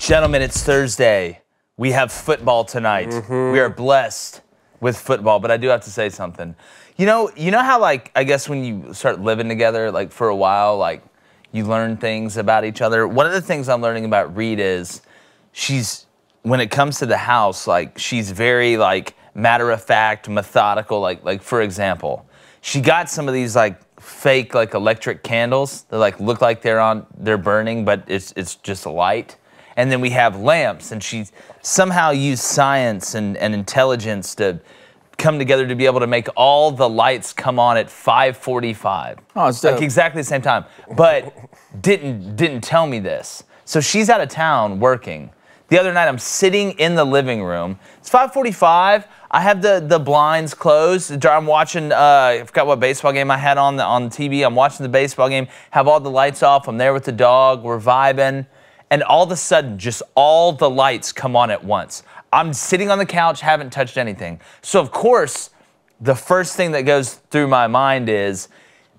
Gentlemen, it's Thursday. We have football tonight. We are blessed with football, but I do have to say something. You know how, like, I guess when you start living together, like, for a while, like, you learn things about each other. One of the things I'm learning about Reed is when it comes to the house, like, she's very, like, matter-of-fact, methodical. Like, for example, she got some of these, like, fake, like, electric candles that, like, look like they're burning, but it's just a light. And then we have lamps, and she somehow used science and intelligence to come together to be able to make all the lights come on at 5:45. Oh, it's dope. Like exactly the same time, but didn't tell me this. So she's out of town working. The other night, I'm sitting in the living room. It's 5:45. I have the blinds closed. I'm watching, I forgot what baseball game I had on the TV. I'm watching the baseball game, have all the lights off. I'm there with the dog. We're vibing. And all of a sudden, just all the lights come on at once. I'm sitting on the couch, haven't touched anything. So, of course, the first thing that goes through my mind is,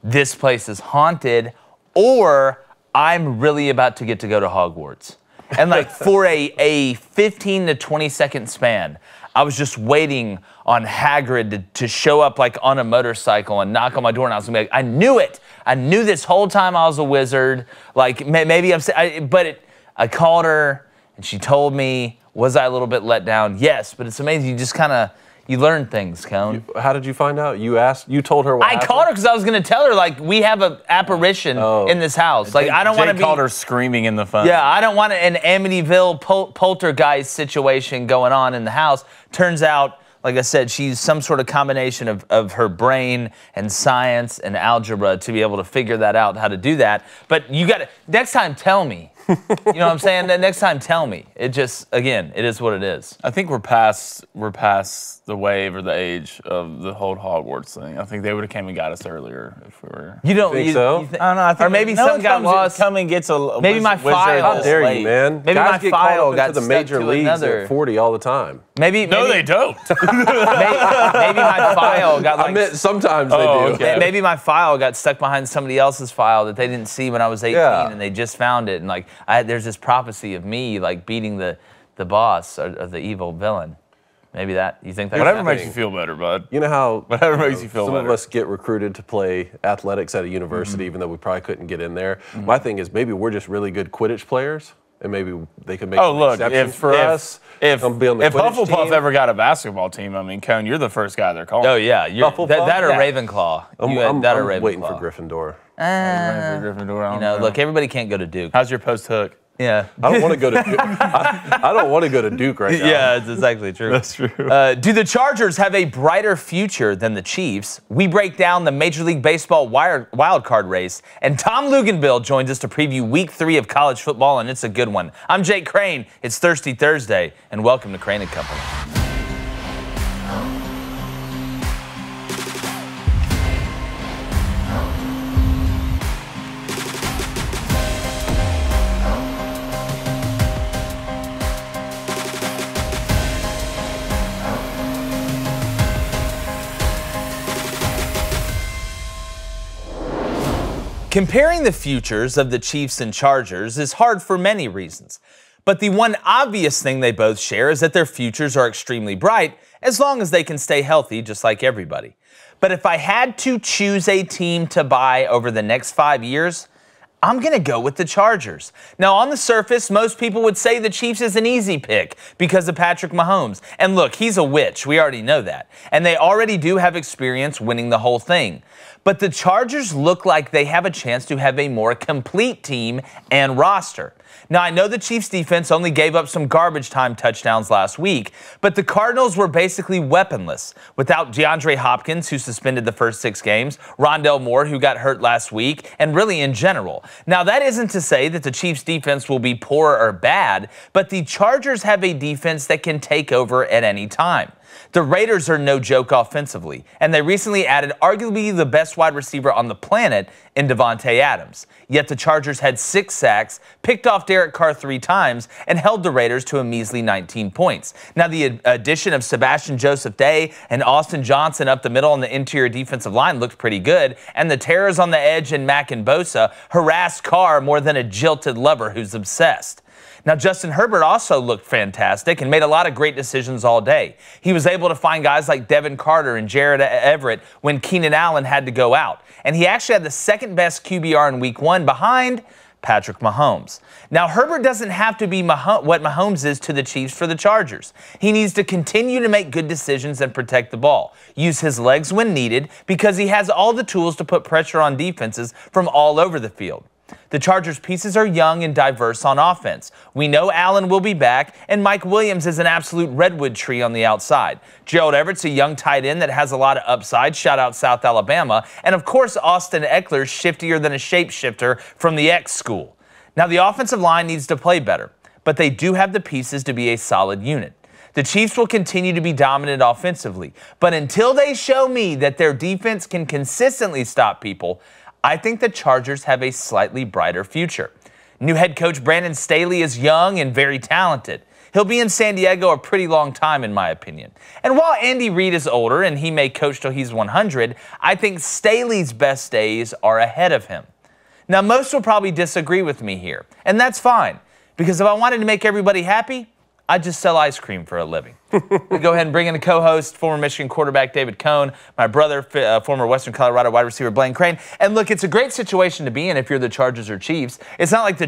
this place is haunted, or I'm really about to get to go to Hogwarts. And, like, for a 15 to 20 second span, I was just waiting on Hagrid to show up, like, on a motorcycle and knock on my door, and I was gonna be like, I knew it. I knew this whole time I was a wizard. Like, maybe I called her, and she told me, was I a little bit let down? Yes, but it's amazing. You just kind of, you learn things, Cone. How did you find out? You told her what happened? I called her because I was going to tell her, like, we have an apparition in this house. Like, I don't want to be... called her screaming in the phone. Yeah, I don't want an Amityville poltergeist situation going on in the house. Turns out, like I said, she's some sort of combination of her brain and science and algebra to be able to figure that out, how to do that. But you got to, next time, tell me. You know what I'm saying? Next time, tell me. It just, again, it is what it is. I think we're past the wave or the age of the whole Hogwarts thing. I think they would have came and got us earlier if we were. You don't think so? I don't know. I think, or maybe something got lost. Come and gets a maybe my file. How dare you, man? Maybe Guys my get file called up got into the stuck major to leagues another. at 40 all the time. Maybe no, they don't. maybe my file got like. I meant sometimes they do. Okay. Maybe my file got stuck behind somebody else's file that they didn't see when I was 18, and they just found it. And like, there's this prophecy of me like beating the boss or the evil villain. Maybe that, you think that? Whatever makes you feel better, bud. You know how whatever makes you feel some better. of us get recruited to play athletics at a university, even though we probably couldn't get in there. My thing is maybe we're just really good Quidditch players, and maybe they can make exceptions for us. If Quidditch Hufflepuff team. ever got a basketball team, I mean, Cone, you're the first guy they're calling. Oh yeah, that or Yeah. Ravenclaw. I'm Ravenclaw. waiting for Gryffindor. You know, look, everybody can't go to Duke. How's your post hook? Yeah. I don't want to go to Duke. I don't want to go to Duke right now. Yeah, it's exactly true. That's true. Do the Chargers have a brighter future than the Chiefs? We break down the Major League Baseball wild card race, and Tom Luginbill joins us to preview Week 3 of college football, and it's a good one. I'm Jake Crane. It's Thirsty Thursday, and welcome to Crane & Company. Comparing the futures of the Chiefs and Chargers is hard for many reasons, but the one obvious thing they both share is that their futures are extremely bright as long as they can stay healthy just like everybody. But if I had to choose a team to buy over the next 5 years, I'm going to go with the Chargers. Now, on the surface, most people would say the Chiefs is an easy pick because of Patrick Mahomes. And look, he's a witch. We already know that. And they already do have experience winning the whole thing. But the Chargers look like they have a chance to have a more complete team and roster. Now, I know the Chiefs defense only gave up some garbage time touchdowns last week, but the Cardinals were basically weaponless without DeAndre Hopkins, who suspended the first 6 games, Rondale Moore, who got hurt last week, and really in general. Now, that isn't to say that the Chiefs defense will be poor or bad, but the Chargers have a defense that can take over at any time. The Raiders are no joke offensively, and they recently added arguably the best wide receiver on the planet in Devontae Adams. Yet the Chargers had 6 sacks, picked off Derek Carr 3 times, and held the Raiders to a measly 19 points. Now, the addition of Sebastian Joseph Day and Austin Johnson up the middle on the interior defensive line looked pretty good, and the terrors on the edge and Mack and Bosa harassed Carr more than a jilted lover who's obsessed. Now, Justin Herbert also looked fantastic and made a lot of great decisions all day. He was able to find guys like Devin Carter and Jared Everett when Keenan Allen had to go out. And he actually had the second best QBR in week 1 behind Patrick Mahomes. Now, Herbert doesn't have to be what Mahomes is to the Chiefs for the Chargers. He needs to continue to make good decisions and protect the ball. Use his legs when needed because he has all the tools to put pressure on defenses from all over the field. The Chargers' pieces are young and diverse on offense. We know Allen will be back, and Mike Williams is an absolute redwood tree on the outside. Gerald Everett's a young tight end that has a lot of upside. Shout out South Alabama. And, of course, Austin Eckler's shiftier than a shapeshifter from the X school. Now, the offensive line needs to play better, but they do have the pieces to be a solid unit. The Chiefs will continue to be dominant offensively, but until they show me that their defense can consistently stop people, I think the Chargers have a slightly brighter future. New head coach Brandon Staley is young and very talented. He'll be in San Diego a pretty long time, in my opinion. And while Andy Reid is older and he may coach till he's 100, I think Staley's best days are ahead of him. Now, most will probably disagree with me here, and that's fine, because if I wanted to make everybody happy, I'd just sell ice cream for a living. Go ahead and bring in a co-host, former Michigan quarterback David Cohn, my brother, former Western Colorado wide receiver Blaine Crane. And look, it's a great situation to be in if you're the Chargers or Chiefs. It's not like the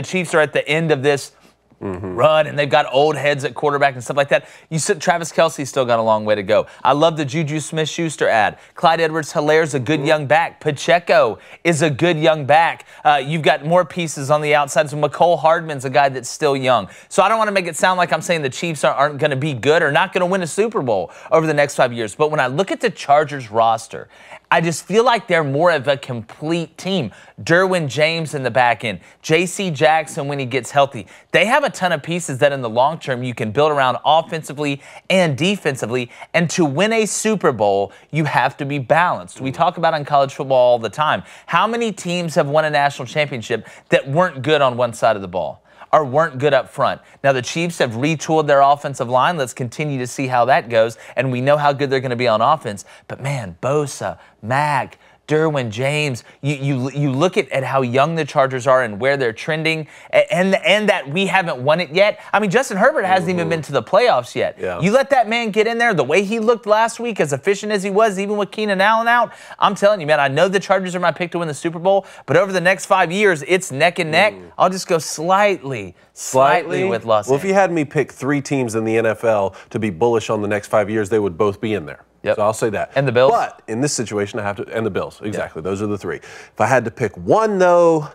Chiefs are at the end of this run and they've got old heads at quarterback and stuff like that. You said Travis Kelce's still got a long way to go. I love the Juju Smith-Schuster ad. Clyde Edwards-Hilaire's a good young back. Pacheco is a good young back. You've got more pieces on the outside. So McCole Hardman's a guy that's still young. So I don't want to make it sound like I'm saying the Chiefs aren't going to be good or not going to win a Super Bowl over the next 5 years. But when I look at the Chargers roster, I just feel like they're more of a complete team. Derwin James in the back end, J.C. Jackson when he gets healthy. They have a ton of pieces that in the long term you can build around offensively and defensively. And to win a Super Bowl, you have to be balanced. We talk about in college football all the time. How many teams have won a national championship that weren't good on one side of the ball or weren't good up front? Now, the Chiefs have retooled their offensive line. Let's continue to see how that goes. And we know how good they're going to be on offense. But, man, Bosa, Mack, Derwin James, you look at how young the Chargers are and where they're trending, and that we haven't won it yet. I mean, Justin Herbert hasn't even been to the playoffs yet. Yeah. You let that man get in there, the way he looked last week, as efficient as he was, even with Keenan Allen out, I'm telling you, man, I know the Chargers are my pick to win the Super Bowl, but over the next 5 years, it's neck and neck. I'll just go slightly with Los Angeles. Well, if you had me pick 3 teams in the NFL to be bullish on the next 5 years, they would both be in there. Yep. So I'll say that. And the Bills? But in this situation, I have to, and the Bills, exactly. Those are the 3. If I had to pick one, though,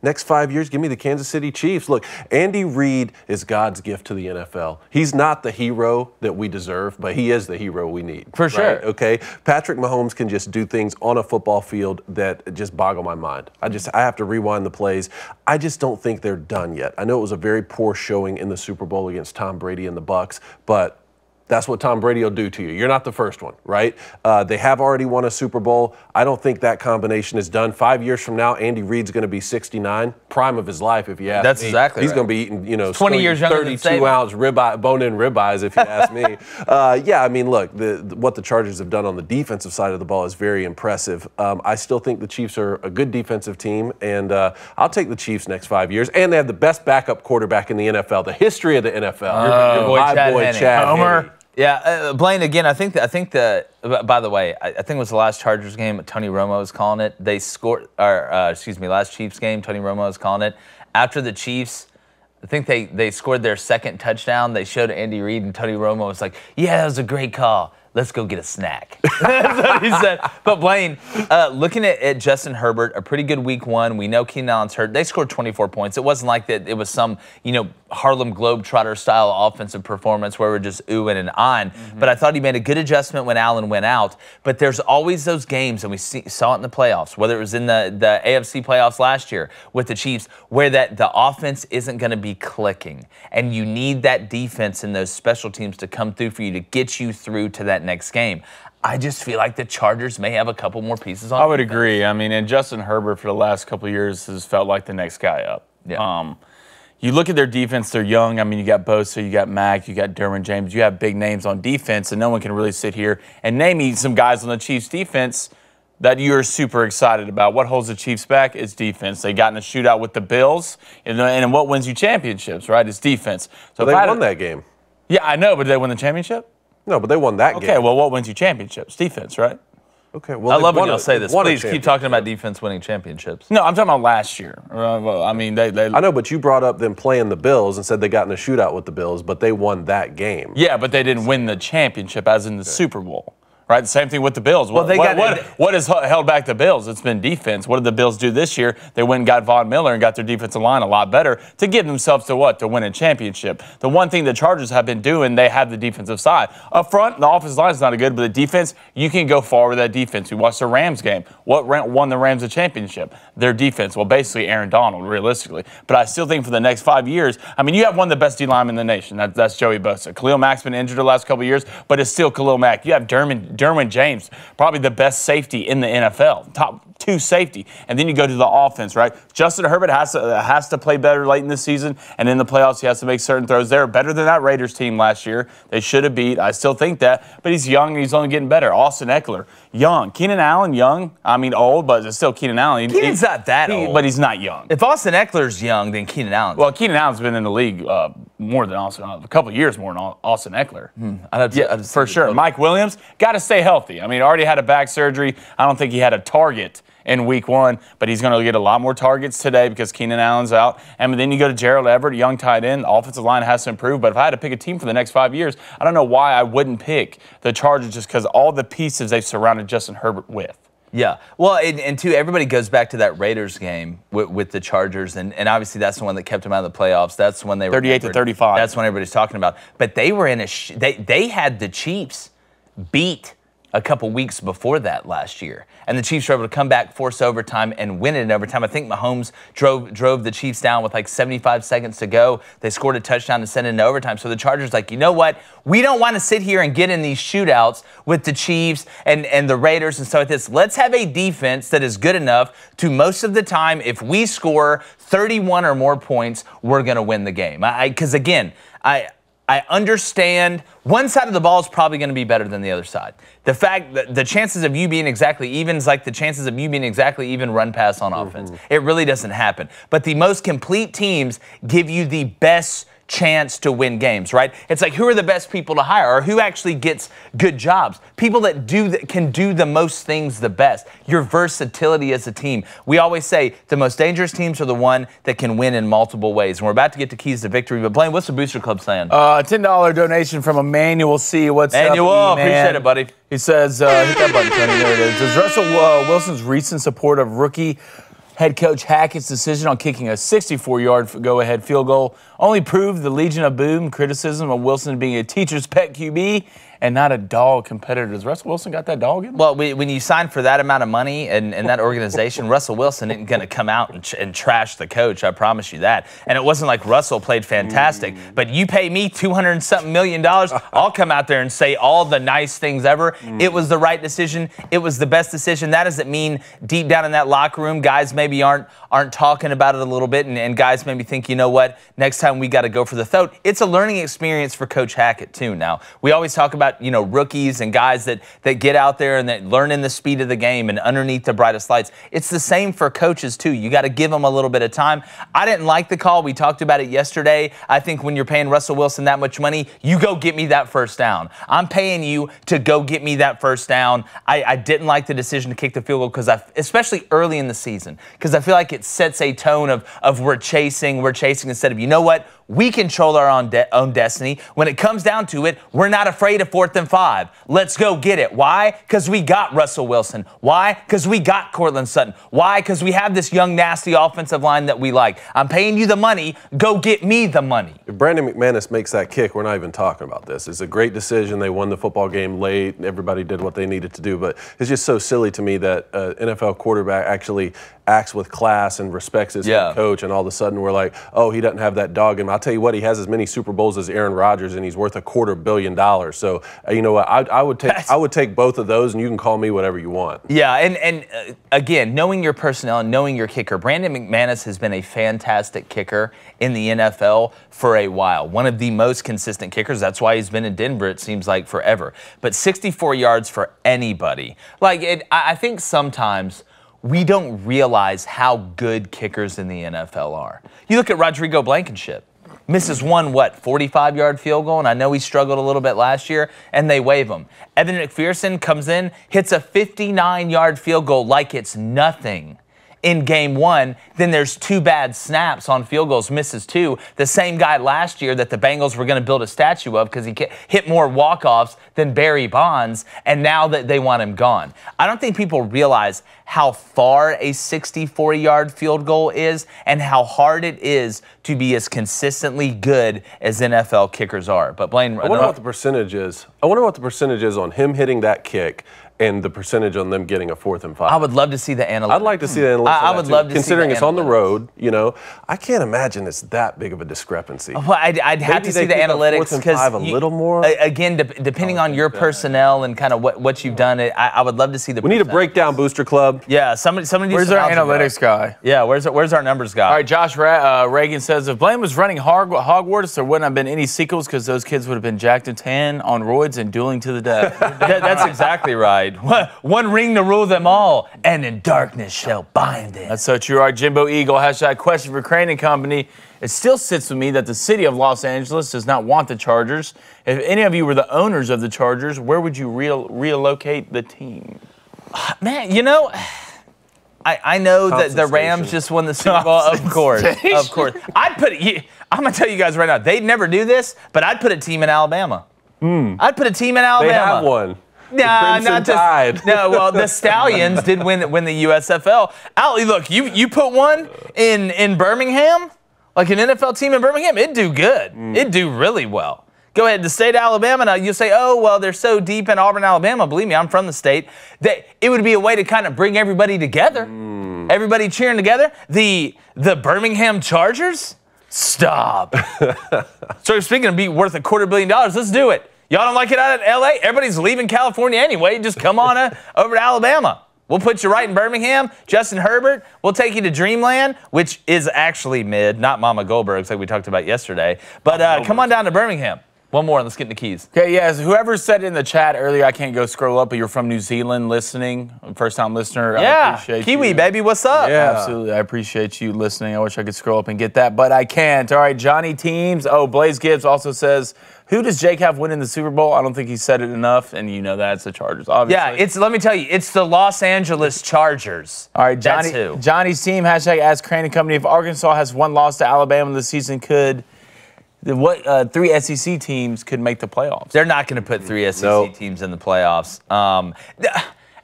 next 5 years, give me the Kansas City Chiefs. Look, Andy Reid is God's gift to the NFL. He's not the hero that we deserve, but he is the hero we need. For sure. Okay? Patrick Mahomes can just do things on a football field that just boggle my mind. I have to rewind the plays. I just don't think they're done yet. I know it was a very poor showing in the Super Bowl against Tom Brady and the Bucs, but that's what Tom Brady will do to you. You're not the first one, right? They have already won a Super Bowl. I don't think that combination is done. 5 years from now, Andy Reid's going to be 69, prime of his life, if you ask me. That's exactly He's right. going to be eating, 20 years younger than 32-ounce bone-in ribeyes, if you ask me. Yeah, I mean, look, what the Chargers have done on the defensive side of the ball is very impressive. I still think the Chiefs are a good defensive team, and I'll take the Chiefs next 5 years. And they have the best backup quarterback in the NFL, the history of the NFL. Your boy Chad Homer. Henne. Yeah, Blaine, again, I think by the way, I think it was the last Chargers game, Tony Romo was calling it. They scored, last Chiefs game, Tony Romo was calling it. After the Chiefs, I think they scored their second touchdown. They showed Andy Reid, and Tony Romo was like, yeah, that was a great call. Let's go get a snack. That's what he said. But Blaine, looking at Justin Herbert, a pretty good week 1. We know Keenan Allen's hurt. They scored 24 points. It wasn't like that. It was some, Harlem Globetrotter style offensive performance where we're just oohing and ahhing. But I thought he made a good adjustment when Allen went out. But there's always those games, and we saw it in the playoffs, whether it was in the AFC playoffs last year with the Chiefs, where the offense isn't going to be clicking. And you need that defense and those special teams to come through for you to get you through to that next game. I just feel like the Chargers may have a couple more pieces on. I would agree. I mean, and Justin Herbert for the last couple of years has felt like the next guy up. Yeah. You look at their defense, they're young. I mean, you got Bosa, you got Mack, you got Derwin James. You have big names on defense, and no one can really sit here and name me some guys on the Chiefs defense that you're super excited about? What holds the Chiefs back? It's defense. They got in a shootout with the Bills, and what wins you championships, right? It's defense. So they won that game. Yeah, I know, but did they win the championship? No, but they won that game. Okay, well, what wins you championships? Defense, right? Okay, well, I love when y'all say this. Please keep talking about defense winning championships. No, I'm talking about last year. Well, I mean, they. I know, but you brought up them playing the Bills and said they got in a shootout with the Bills, but they won that game. Yeah, but they didn't win the championship, as in the Super Bowl. Right, the same thing with the Bills. Well, what has held back the Bills? It's been defense. What did the Bills do this year? They went and got Von Miller and got their defensive line a lot better to get themselves to what? To win a championship. The one thing the Chargers have been doing, they have the defensive side. Up front, the offensive line is not good, but the defense, you can go far with that defense. We watched the Rams game. What won the Rams a championship? Their defense. Well, basically Aaron Donald, realistically. But I still think for the next 5 years, I mean, you have one of the best D-linemen in the nation. That's Joey Bosa. Khalil Mack's been injured the last couple of years, but it's still Khalil Mack. You have Derwin James, probably the best safety in the NFL, top 2 safety. And then you go to the offense, right? Justin Herbert has to play better late in the season, and in the playoffs he has to make certain throws. They're better than that Raiders team last year. They should have beat. I still think that, but he's young and he's only getting better. Austin Eckler, young. Keenan Allen, young. I mean, old, but it's still Keenan Allen. Keenan's not that old. But he's not young. If Austin Eckler's young, then Keenan Allen's Well, Keenan Allen's been in the league more than a couple of years more than Austin Eckler. For sure. Mike Williams, got to stay healthy. I mean, already had a back surgery. I don't think he had a target in week 1, but he's going to get a lot more targets today because Keenan Allen's out. And then you go to Gerald Everett, young tight end. The offensive line has to improve. But if I had to pick a team for the next 5 years, I don't know why I wouldn't pick the Chargers just because all the pieces they've surrounded Justin Herbert with. Yeah. Well, and too, everybody goes back to that Raiders game with the Chargers, and obviously that's the one that kept them out of the playoffs. That's when they were 38-35. That's when everybody's talking about. But they were in they had the Chiefs beat a couple weeks before that last year. And the Chiefs were able to come back, force overtime, and win it in overtime. I think Mahomes drove the Chiefs down with like 75 seconds to go. They scored a touchdown to send it into overtime. So the Chargers like, you know what? We don't want to sit here and get in these shootouts with the Chiefs and the Raiders and stuff like this. Let's have a defense that is good enough to most of the time, if we score 31 or more points, we're going to win the game. Because again, I understand one side of the ball is probably going to be better than the other side. The fact that the chances of you being exactly even is like the chances of you being exactly even run pass on offense. It really doesn't happen. But the most complete teams give you the best chance to win games, right? It's like, who are the best people to hire, or who actually gets good jobs? People that can do the most things the best. Your versatility as a team. We always say the most dangerous teams are the one that can win in multiple ways. And we're about to get to keys to victory. But Blaine, what's the Booster Club saying? $10 donation from Emmanuel C. What's Emmanuel, up, E-man? appreciate it, buddy. He says, hit that button, Tony. There it is. Does Russell Wilson's recent support of rookie head coach Hackett's decision on kicking a 64-yard go-ahead field goal only proved the Legion of Boom criticism of Wilson being a teacher's pet QB and not a dog competitor? Does Russell Wilson got that dog in him? Well, when you sign for that amount of money and that organization, Russell Wilson isn't going to come out and trash the coach. I promise you that. And it wasn't like Russell played fantastic. But you pay me $200-something million, I'll come out there and say all the nice things ever. It was the right decision. It was the best decision. That doesn't mean deep down in that locker room, guys maybe aren't talking about it a little bit, and guys maybe think, you know what, next time we got to go for the throat. It's a learning experience for Coach Hackett too. Now, we always talk about, rookies and guys that get out there and that learn in the speed of the game and underneath the brightest lights. It's the same for coaches too. You got to give them a little bit of time. I didn't like the call. We talked about it yesterday. I think when you're paying Russell Wilson that much money, you go get me that first down. I'm paying you to go get me that first down. I didn't like the decision to kick the field goal because especially early in the season, because I feel like it sets a tone of we're chasing instead of, you know what, we control our own destiny. When it comes down to it, we're not afraid of 4th and 5. Let's go get it. Why? Because we got Russell Wilson. Why? Because we got Cortland Sutton. Why? Because we have this young, nasty offensive line that we like. I'm paying you the money. Go get me the money. If Brandon McManus makes that kick, we're not even talking about this. It's a great decision. They won the football game late. Everybody did what they needed to do. But it's just so silly to me that an NFL quarterback actually acts with class and respects his head coach, and all of a sudden we're like, oh, he doesn't have that dog in him. I'll tell you what, he has as many Super Bowls as Aaron Rodgers, and he's worth $250 million. So you know what, I would take both of those, and you can call me whatever you want. Yeah, and again, knowing your personnel and knowing your kicker, Brandon McManus has been a fantastic kicker in the NFL for a while. One of the most consistent kickers. That's why he's been in Denver, it seems like, forever. But 64 yards for anybody. Like, I think sometimes we don't realize how good kickers in the NFL are. You look at Rodrigo Blankenship. Misses one, 45-yard field goal, and I know he struggled a little bit last year, and they waive him. Evan McPherson comes in, hits a 59-yard field goal like it's nothing in game one. Then there's 2 bad snaps on field goals, misses 2. The same guy last year that the Bengals were going to build a statue of because he hit more walk-offs than Barry Bonds, and now that they want him gone. I don't think people realize how far a 64-yard field goal is and how hard it is to be as consistently good as NFL kickers are. But Blaine, I wonder what the percentage is. I wonder what the percentage is on him hitting that kick and the percentage on them getting a 4th and 5. I would love to see the analytics. I'd like to see the analytics. I would love to see considering the it's on the analytics. road, you know. I can't imagine it's that big of a discrepancy. Well, I'd have to see the analytics because a little more. Again, depending on your personnel and kind of what you've done, I would love to see the. We need a breakdown, Booster Club. Yeah, somebody. Where's our analytics guy? Yeah, where's our numbers guy? All right, Josh Reagan says if Blaine was running Hogwarts, there wouldn't have been any sequels because those kids would have been jacked and tan on roids and dueling to the death. That's exactly right. One ring to rule them all, and in darkness shall bind them. That's so true. All right, Jimbo Eagle, hashtag question for Crane and Company. It still sits with me that the city of Los Angeles does not want the Chargers. If any of you were the owners of the Chargers, where would you relocate the team? Man, you know, I know that the Rams just won the Super Bowl. Of course. I'm going to tell you guys right now, they'd never do this, but I'd put a team in Alabama. I'd put a team in Alabama. They have one. Nah, not just. No, well, the Stallions did win the USFL. Ali, look, you put one in Birmingham, like an NFL team in Birmingham, it'd do good. It'd do really well. Go ahead, the state of Alabama. Now you say, oh, well, they're so deep in Auburn, Alabama. Believe me, I'm from the state. That it would be a way to kind of bring everybody together. Everybody cheering together. The Birmingham Chargers. Stop. So speaking of being worth $250 million, let's do it. Y'all don't like it out in L.A.? Everybody's leaving California anyway. Just come on over to Alabama. We'll put you right in Birmingham. Justin Herbert, we'll take you to Dreamland, which is actually mid, not Mama Goldberg's like we talked about yesterday. But come on down to Birmingham. One more, and let's get in the keys. Okay, yes. Whoever said in the chat earlier, I can't go scroll up, but you're from New Zealand listening, first-time listener. Yeah, I appreciate Kiwi, you. baby, what's up? Yeah, absolutely. I appreciate you listening. I wish I could scroll up and get that, but I can't. All right, Johnny Teams. Oh, Blaze Gibbs also says, who does Jake have winning the Super Bowl? I don't think he said it enough, and you know that. It's the Chargers, obviously. Yeah, let me tell you, it's the Los Angeles Chargers. All right, That's who. Johnny's team, hashtag Ask Crane and Company. If Arkansas has one loss to Alabama this season, what 3 SEC teams could make the playoffs? They're not going to put 3 SEC teams in the playoffs.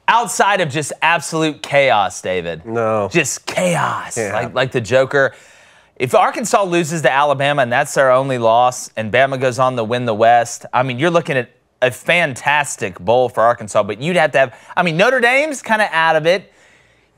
Outside of just absolute chaos, David. No. Just chaos. Like the Joker. If Arkansas loses to Alabama and that's their only loss, and Bama goes on to win the West, I mean, you're looking at a fantastic bowl for Arkansas, but you'd have to have, I mean, Notre Dame's kind of out of it.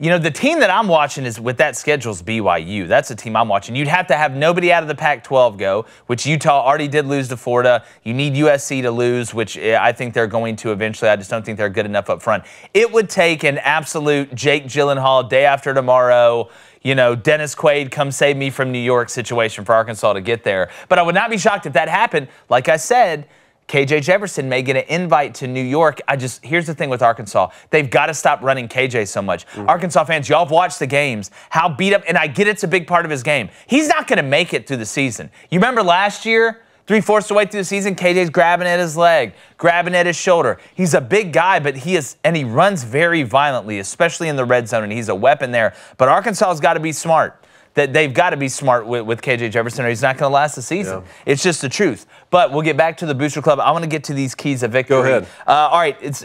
You know, the team that I'm watching is with that schedule is BYU. That's the team I'm watching. You'd have to have nobody out of the Pac-12 go, which Utah already did lose to Florida. You need USC to lose, which I think they're going to eventually. I just don't think they're good enough up front. It would take an absolute Jake Gyllenhaal day after tomorrow, you know, Dennis Quaid, come save me from New York situation for Arkansas to get there. But I would not be shocked if that happened. Like I said, KJ Jefferson may get an invite to New York. Here's the thing with Arkansas. They've got to stop running KJ so much. Arkansas fans, y'all have watched the games, how beat up, and I get it's a big part of his game. He's not going to make it through the season. You remember last year, 3/4 of the way through the season, KJ's grabbing at his leg, grabbing at his shoulder. He's a big guy, but he runs very violently, especially in the red zone, and he's a weapon there. But Arkansas's got to be smart. They've got to be smart with KJ Jefferson, or he's not going to last the season. Yeah. It's just the truth. But we'll get back to the Booster Club. I want to get to these keys of victory. Go ahead. All right, it's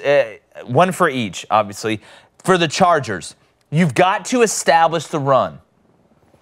one for each, obviously. For the Chargers, you've got to establish the run.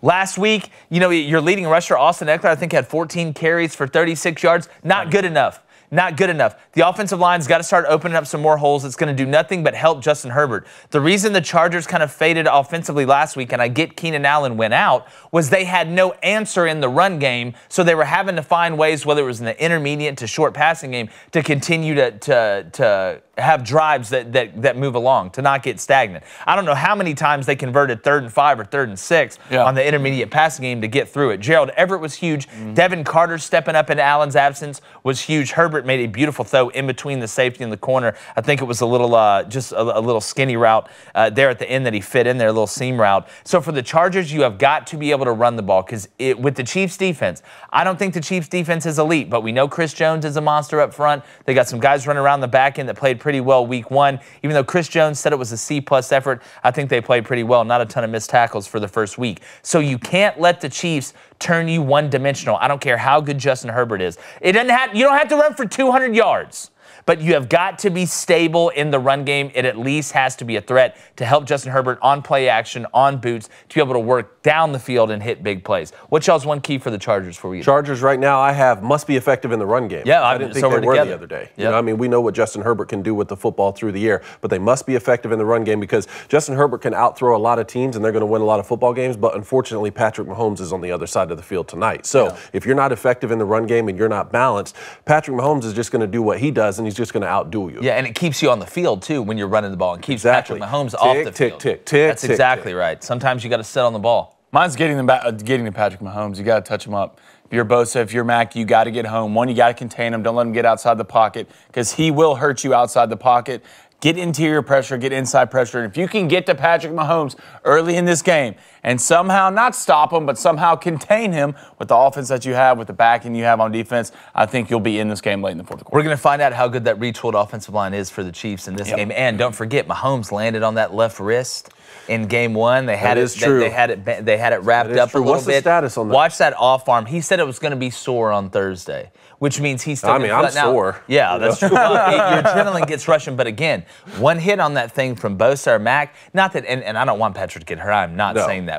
Last week, you know, your leading rusher, Austin Eckler, I think had 14 carries for 36 yards. Not good enough. not good enough. The offensive line's got to start opening up some more holes. It's going to do nothing but help Justin Herbert. The reason the Chargers kind of faded offensively last week, and I get Keenan Allen went out, was they had no answer in the run game, so they were having to find ways, whether it was in the intermediate to short passing game, to continue to have drives that move along, to not get stagnant. I don't know how many times they converted 3rd and 5 or 3rd and 6 on the intermediate passing game to get through it. Gerald Everett was huge. Devin Carter stepping up in Allen's absence was huge. Herbert made a beautiful throw in between the safety and the corner. I think it was a little, just a little skinny route there at the end that he fit in there, a little seam route. So for the Chargers, you have got to be able to run the ball, because with the Chiefs defense, I don't think the Chiefs defense is elite, but we know Chris Jones is a monster up front. They got some guys running around the back end that played pretty well week 1. Even though Chris Jones said it was a C+ effort, I think they played pretty well. Not a ton of missed tackles for the first week. So you can't let the Chiefs turn you one-dimensional. I don't care how good Justin Herbert is. You don't have to run for 200 yards. But you have got to be stable in the run game. It at least has to be a threat to help Justin Herbert on play action, on boots, to be able to work down the field and hit big plays. What's y'all's one key for the Chargers for you? Chargers right now, I have must be effective in the run game. Yeah, I didn't think they were the other day. You know, I mean, we know what Justin Herbert can do with the football through the air, but they must be effective in the run game, because Justin Herbert can outthrow a lot of teams and they're going to win a lot of football games, but unfortunately Patrick Mahomes is on the other side of the field tonight. So if you're not effective in the run game and you're not balanced, Patrick Mahomes is just going to do what he does, and he's just going to outdo you. Yeah, and it keeps you on the field, too, when you're running the ball, and keeps Patrick Mahomes off the field. Tick. That's exactly right. Sometimes you got to sit on the ball. Mine's getting to Patrick Mahomes. You got to touch him up. If you're Bosa, if you're Mac, you got to get home. One, you got to contain him. Don't let him get outside the pocket, because he will hurt you outside the pocket. Get interior pressure, get inside pressure. And if you can get to Patrick Mahomes early in this game and somehow not stop him, but somehow contain him with the offense that you have, with the backing you have on defense, I think you'll be in this game late in the fourth quarter. We're going to find out how good that retooled offensive line is for the Chiefs in this game. And don't forget, Mahomes landed on that left wrist in game 1. They had They had it wrapped up a little bit. What's the status on that? Watch that off arm. He said it was going to be sore on Thursday, which means he's still. I'm sore. Yeah, that's true. Well, your adrenaline gets rushing, but again, one hit on that thing from Bosa or Mac. Not that, and I don't want Patrick to get hurt. I'm not saying that.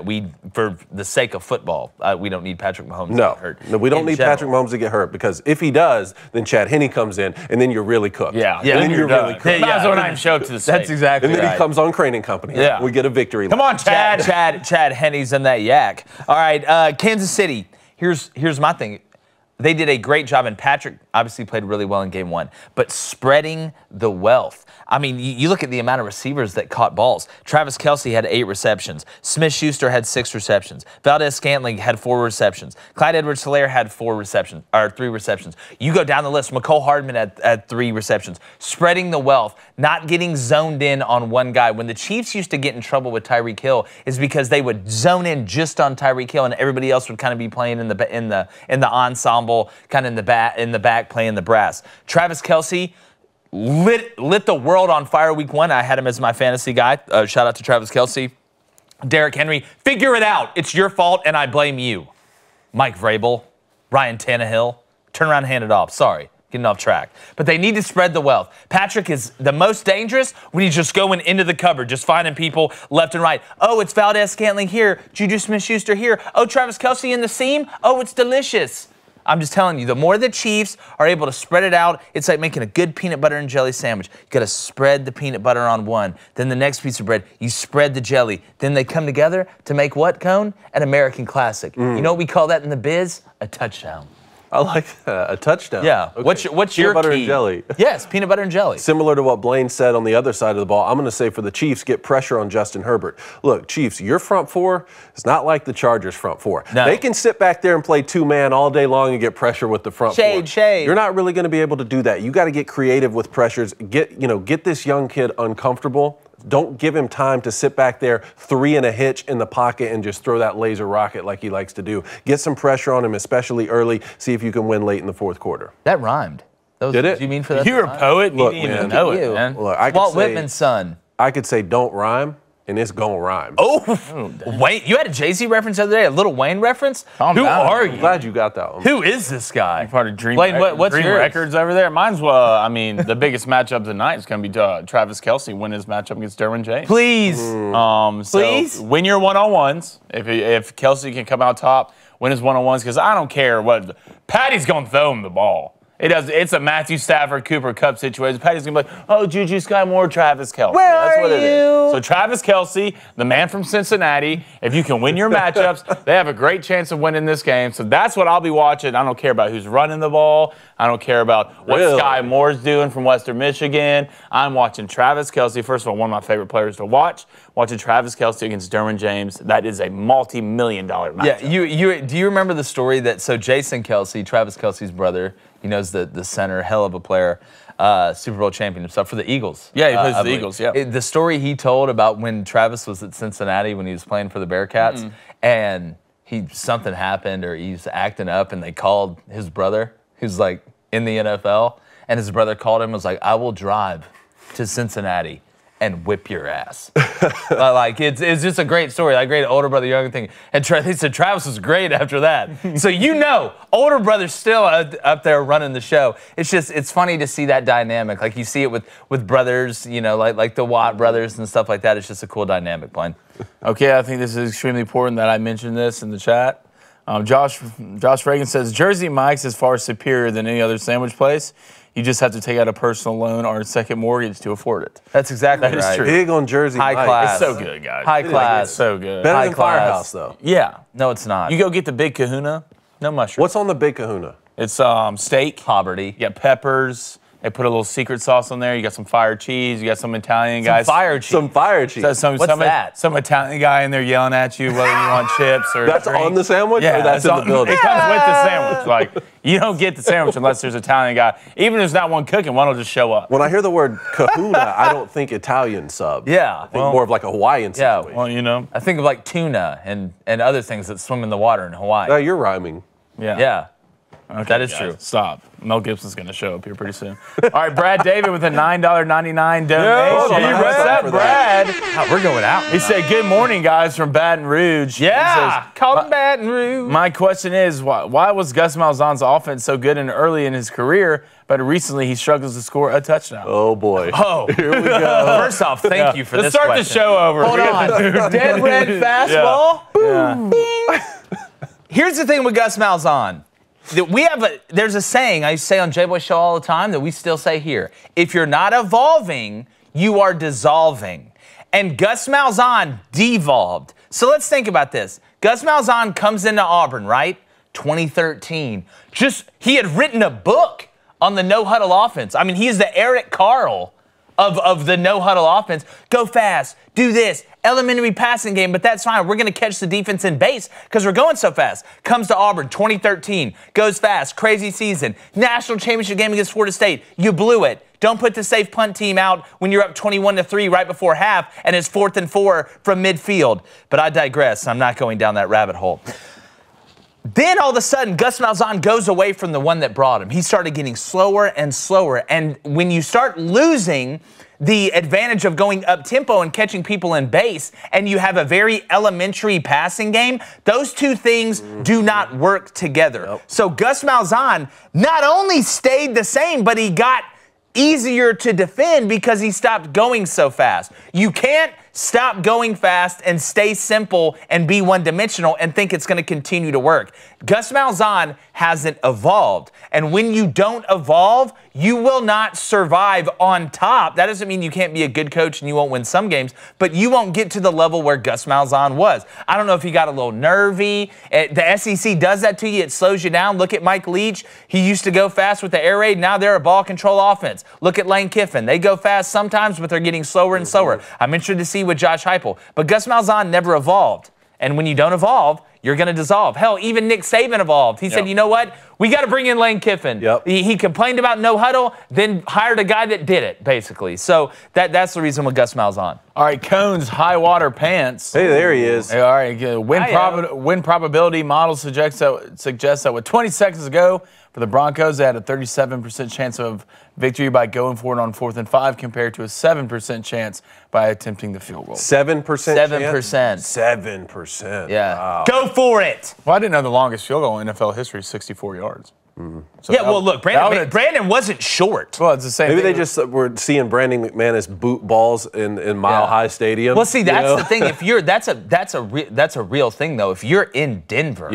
For the sake of football, we don't need Patrick Mahomes to get hurt. No, we don't need Patrick Mahomes to get hurt, because if he does, then Chad Henne comes in, and then you're really cooked. Yeah, and then you're really cooked. Might as well not even show to the state. That's exactly right. And then right. he comes on Craning Company. Yeah. We get a victory. Come on, Chad. Chad Henne's in that yak. All right, Kansas City. Here's my thing. They did a great job, and Patrick obviously played really well in game 1, but spreading the wealth. I mean, you look at the amount of receivers that caught balls. Travis Kelce had 8 receptions. Smith-Schuster had 6 receptions. Valdez-Scantling had 4 receptions. Clyde Edwards-Helaire had 3 receptions. You go down the list. McCole Hardman had 3 receptions. Spreading the wealth, not getting zoned in on one guy. When the Chiefs used to get in trouble with Tyreek Hill, is because they would zone in just on Tyreek Hill, and everybody else would kind of be playing in the ensemble, kind of in the back playing the brass. Travis Kelce lit the world on fire week 1. I had him as my fantasy guy. Shout out to Travis Kelce. Derrick Henry, figure it out. It's your fault, and I blame you. Mike Vrabel, Ryan Tannehill, turn around and hand it off. Sorry, getting off track. But they need to spread the wealth. Patrick is the most dangerous when he's just going into the cupboard, just finding people left and right. Oh, it's Valdez-Scantling here. Juju Smith-Schuster here. Oh, Travis Kelce in the seam. Oh, it's delicious. I'm just telling you, the more the Chiefs are able to spread it out, it's like making a good peanut butter and jelly sandwich. You got to spread the peanut butter on one. Then the next piece of bread, you spread the jelly. Then they come together to make what, Cone? An American classic. You know what we call that in the biz? A touchdown. I like that. A touchdown. Yeah. Okay. What's your peanut butter key? And jelly? Yes, peanut butter and jelly. Similar to what Blaine said on the other side of the ball, I'm going to say for the Chiefs, get pressure on Justin Herbert. Look, Chiefs, your front four is not like the Chargers front four. No. They can sit back there and play 2-man all day long and get pressure with the front four. Shade. You're not really going to be able to do that. You got to get creative with pressures. Get this young kid uncomfortable. Don't give him time to sit back there, 3 in a hitch in the pocket, and just throw that laser rocket like he likes to do. Get some pressure on him, especially early. See if you can win late in the fourth quarter. That rhymed. Did it? Do you mean for that? You're a poet. Look, you didn't even man. know it, man. Look, Walt Whitman's son. I could say don't rhyme, and it's gonna rhyme. Oh, Wayne! You had a Jay-Z reference the other day, a Little Wayne reference. Who are you? I'm glad you got that one. Who is this guy? Part of Dream. Blaine, what's Dream yours? Records over there? Mine's the biggest matchup tonight is going to be Travis Kelce win his matchup against Derwin James. Please, please win your one-on-ones. If Kelce can come out top, win his one-on-ones, because I don't care what Patty's going to throw him the ball. It does. It's a Matthew Stafford, Cooper Kupp situation. Patty's going to be like, oh, Juju Sky-Moore, Travis Kelce. That's what it is. So Travis Kelce, the man from Cincinnati, if you can win your matchups, they have a great chance of winning this game. So that's what I'll be watching. I don't care about who's running the ball. I don't care about what Sky Moore's doing from Western Michigan. I'm watching Travis Kelce. First of all, one of my favorite players to watch. Watching Travis Kelce against Derwin James. That is a multi-million-dollar matchup. Yeah, do you remember the story that, so Jason Kelce, Travis Kelce's brother, he knows the center, hell of a player, Super Bowl champion himself for the Eagles. Yeah, he plays for the Eagles, yeah. The story he told about when Travis was at Cincinnati when he was playing for the Bearcats, and something happened or he was acting up, and they called his brother, who's like in the NFL, and his brother called him and was like, I will drive to Cincinnati and whip your ass. Like, it's just a great story, like great older brother, younger thing. And they said Travis was great after that. So older brother's still up there running the show. It's funny to see that dynamic. Like you see it with brothers, like the Watt brothers and stuff like that. It's just a cool dynamic, Blaine. Okay, I think this is extremely important that I mention this in the chat. Josh Reagan says, Jersey Mike's is far superior than any other sandwich place. You just have to take out a personal loan or a second mortgage to afford it. That's exactly right. That is true. Big on Jersey High Mike's. class. It's so good, guys. High class. It's so good. Better High than class. Firehouse, though. Yeah. No, it's not. You go get the Big Kahuna, no mushrooms. What's on the Big Kahuna? It's steak. Poverty. You got peppers. They put a little secret sauce on there. You got some fire cheese. You got some Italian guys. Fire cheese. Some fire cheese. What's that? Some Italian guy in there yelling at you whether you want chips or That's drink. on the sandwich? Yeah, or that's in the building? It comes with the sandwich. Like, you don't get the sandwich unless there's an Italian guy. Even if there's not one cooking, one will just show up. When I hear the word kahuna, I don't think Italian sub. Yeah. I think more of like a Hawaiian situation. Well, I think of like tuna and other things that swim in the water in Hawaii. You're rhyming. Yeah. Okay, That is guys, true. Stop. Mel Gibson's going to show up here pretty soon. All right, Brad David with a $9.99 donation. What's up, Brad? Wow, we're going out. He said, good morning, guys, from Baton Rouge. Yeah. He says, Call him Baton Rouge. my question is, why was Gus Malzahn's offense so good and early in his career, but recently he struggles to score a touchdown? Oh, boy. Oh, Here we go. first off, thank you for Let's this start question. the show over. Hold on. Dead red fastball. Yeah. Here's the thing with Gus Malzahn. There's a saying I say on J-Boy Show all the time that we still say here. If you're not evolving, you are dissolving. And Gus Malzahn devolved. So let's think about this. Gus Malzahn comes into Auburn, right? 2013. He had written a book on the no-huddle offense. I mean, he's the Eric Carle of the no-huddle offense. Go fast, do this, elementary passing game, but that's fine. We're going to catch the defense in base because we're going so fast. Comes to Auburn, 2013, goes fast, crazy season, national championship game against Florida State. You blew it. Don't put the safe punt team out when you're up 21-3 right before half and it's 4th and 4 from midfield. But I digress. I'm not going down that rabbit hole. Then all of a sudden, Gus Malzahn goes away from the one that brought him. He started getting slower and slower. And when you start losing the advantage of going up-tempo and catching people in base, and you have a very elementary passing game, those two things do not work together. Yep. So Gus Malzahn not only stayed the same, but he got easier to defend because he stopped going so fast. You can't stop going fast and stay simple and be one-dimensional and think it's going to continue to work. Gus Malzahn hasn't evolved. And when you don't evolve, you will not survive on top. That doesn't mean you can't be a good coach and you won't win some games, but you won't get to the level where Gus Malzahn was. I don't know if he got a little nervy. The SEC does that to you. It slows you down. Look at Mike Leach. He used to go fast with the air raid. Now they're a ball control offense. Look at Lane Kiffin. They go fast sometimes, but they're getting slower and slower. I'm interested to see with Josh Heupel. But Gus Malzahn never evolved. And when you don't evolve, you're going to dissolve. Hell, even Nick Saban evolved. He said, you know what? We got to bring in Lane Kiffin. Yep. He complained about no huddle, then hired a guy that did it, basically. So that's the reason with Gus Malzahn. All right, Cone's high water pants. Hey, there he is. All right, win probability model suggests that with 20 seconds to go for the Broncos, they had a 37% chance of victory by going for it on 4th and 5 compared to a 7% chance by attempting the field goal. 7%? 7%. 7%. Yeah. Wow. Go for it. Well, I didn't know the longest field goal in NFL history is 64 yards. So yeah, well, look, Brandon wasn't short. Well, it's the same Maybe thing. they just were seeing Brandon McManus boot balls in Mile High Stadium. Well, see, that's the thing. If you're that's a real thing though. If you're in Denver,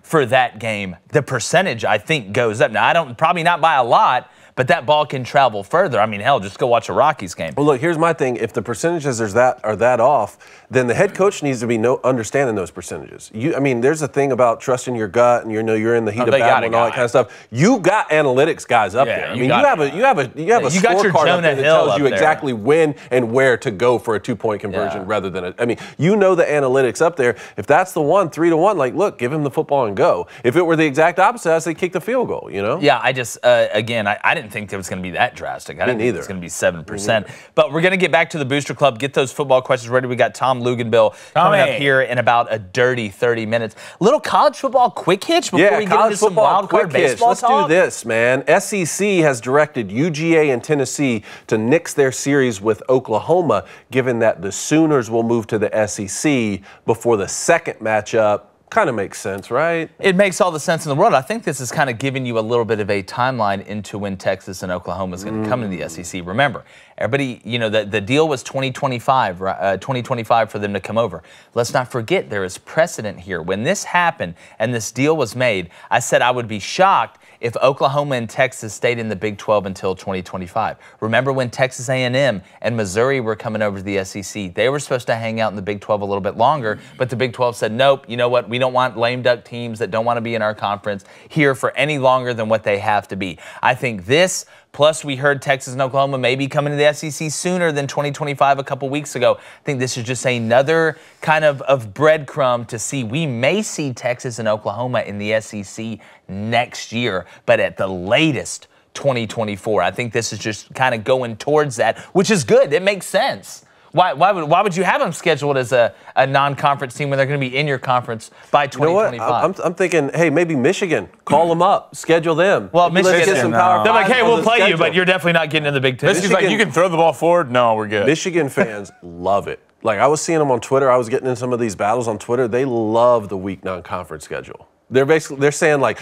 for that game, the percentage, I think, goes up. Now, probably not by a lot, but that ball can travel further. I mean, hell, just go watch a Rockies game. Well, look, here's my thing. If the percentages are that off, then the head coach needs to be understanding those percentages. I mean, there's a thing about trusting your gut, and you're in the heat of battle and all that kind of stuff. You got analytics guys up there. I mean, you have a scorecard up there that tells you exactly when and where to go for a 2-point conversion rather than I mean, you know the analytics up there. If that's the one, 3-1, like, look, give him the football and go. If it were the exact opposite, I'd say kick the field goal. You know? Yeah, I just again, I didn't think it was going to be that drastic. I didn't think it was going to be 7%. But we're going to get back to the Booster Club, get those football questions ready. We got Tom Luginbill coming up here in about a dirty 30 minutes. Little college football quick hitch before we get into some wild card baseball talk? Let's do this, man. SEC has directed UGA and Tennessee to nix their series with Oklahoma, given that the Sooners will move to the SEC before the second matchup. Kind of makes sense, right? It makes all the sense in the world. I think this is kind of giving you a little bit of a timeline into when Texas and Oklahoma is going to come to the SEC. Remember, everybody, you know, the deal was 2025 for them to come over. Let's not forget there is precedent here. When this happened and this deal was made, I said I would be shocked if Oklahoma and Texas stayed in the Big 12 until 2025. Remember when Texas A&M and Missouri were coming over to the SEC? They were supposed to hang out in the Big 12 a little bit longer, but the Big 12 said, nope, you know what? We don't want lame duck teams that don't want to be in our conference here for any longer than what they have to be. I think this, plus we heard Texas and Oklahoma may be coming to the SEC sooner than 2025 a couple weeks ago. I think this is just another kind of breadcrumb to see. We may see Texas and Oklahoma in the SEC next year, but at the latest 2024. I think this is just kind of going towards that, which is good. It makes sense. Why would you have them scheduled as a non-conference team when they're going to be in your conference by 2025? You know what? I'm thinking, hey, maybe Michigan. Call them up. Schedule them. Well, Michigan, they're like, hey, we'll play you, but you're definitely not getting in the Big Ten. Michigan's like, you can throw the ball forward. No, we're good. Michigan fans love it. Like, I was seeing them on Twitter. I was getting in some of these battles on Twitter. They love the week non-conference schedule. They're saying, like,